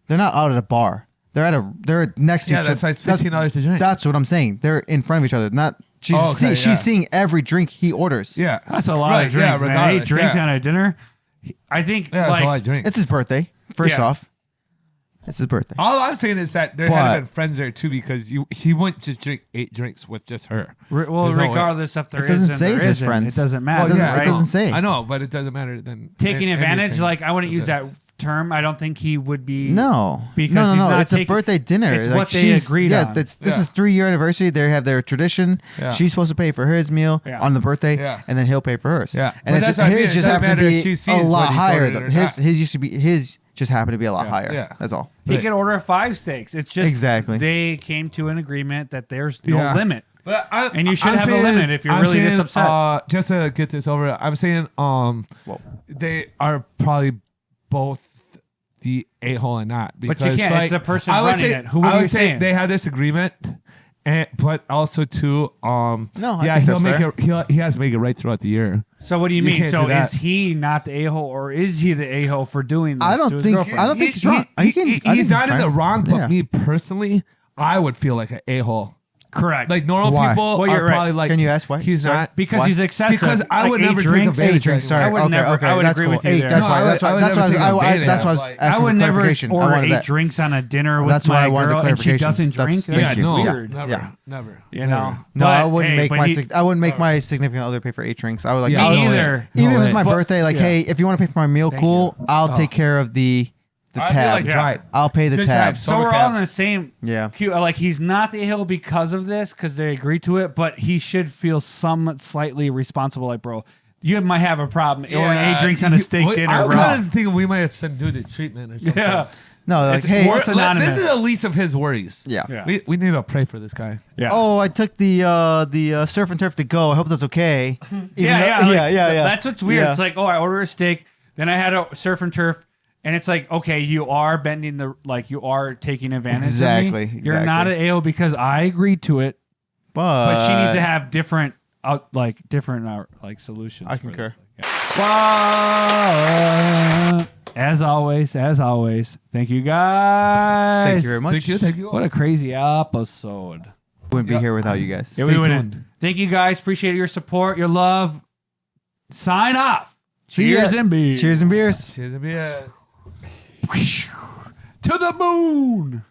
They're not out at a bar. They're next to Yeah, each that's other. why it's $15 to drink. That's what I'm saying. They're in front of each other. Not she's Oh, okay, yeah. she's seeing every drink he orders. Yeah, That's a lot Right, of drinks, yeah, man. 8 regardless, drinks yeah. on a dinner. I think, Yeah, that's like, a lot of drinks. It's his birthday. First Yeah. off, it's his birthday. All I'm saying is that there had But- been friends there too because he wouldn't just drink 8 drinks with just her. well, There's no way. regardless if there It doesn't is say and there if his isn't, friends. it doesn't matter. Well, yeah, right? it doesn't say. I know, but it doesn't matter then. Taking advantage, anything like, I wouldn't with use that this. term. I don't think he would be. No, Because no, he's no. not It's a taking- birthday dinner. it's Like, what they she's- agreed yeah, on. This Yeah. is 3-year anniversary. They have their tradition. Yeah. She's supposed to pay for his meal Yeah. on the birthday, Yeah. and then he'll pay for hers. Yeah. and But it that's just, what I mean. his It just doesn't happened to matter if she be sees a what lot he's higher. ordered Though. or His not. his used to be his just happened to be a lot higher. Yeah. That's all. He Right. could order 5 steaks. It's just Exactly. they came to an agreement that there's no Yeah. limit. But And you should have a limit if you're really this upset. Just to get this over, I'm saying they are probably both the a-hole and not. But you Because, can't. like, It's the person I would running say- it. Who would I you would say saying? they had this agreement, but also too, No, I yeah, think he'll that's make fair. it. He has to make it right throughout the year. So what do you You mean? can't So do that. is he not the a-hole, or is he the a-hole for doing this? I to don't his think. girlfriend? I don't think he's wrong. I think He's not in fine. the wrong, but Yeah. me personally, I would feel like an a-hole. Correct. Like normal Why? people Well, are you're right. probably like. Can you ask why? He's Sorry. not because Why? he's excessive. Because I Like would 8 never drink drinks. a baby 8 drinks. Sorry. I would okay. never- Okay. I would that's agree cool. with you 8. there. That's No, why. I That's would- why. I would That's never why. take a baby That's why I was like- I asking would for never clarification. I order wanted 8 that. drinks on a dinner with That's why my I wanted the girl, and she clarification. doesn't That's- drink. thank Yeah, That's you. no, weird. never, Yeah. never. You know. No, But, I wouldn't hey, make but my. he- I wouldn't make my significant other pay for 8 drinks. I would like. Yeah, I would- Me no way. either. Even No if it's way. my But- birthday, like, yeah. hey, if you want to pay for my meal, Thank cool. you. I'll take care of the I'd be tab. like, try it. I'll pay the Good tab. job. So we're all in the same. Yeah. Like he's not the a-hole because of this, because they agreed to it, but he should feel somewhat slightly responsible. Like, bro, you might have a problem ordering 8 drinks on a steak dinner, I'm bro. kind of thinking we might have to send dude to treatment or something. Yeah. No, like, It's hey, worth it. anonymous. This is the least of his worries. yeah. Yeah. We need to pray for this guy. Yeah. Oh, I took the surf and turf to go. I hope that's okay. Even though- like, yeah. That's what's weird. Yeah. It's like, oh, I order a steak, then I had a surf and turf, and it's like, okay, you are bending you are taking advantage of Exactly, me. You're not an AO because I agreed to it, but she needs to have different, solutions. I for concur. this. But as always, thank you guys. Thank you very much. Thank you. What a crazy episode. Wouldn't be here without you guys. Yeah, we Stay wouldn't. tuned. Thank you guys. Appreciate your support, your love. Sign off. See ya. Cheers and beers. Cheers and beers. Cheers and beers. To the moon.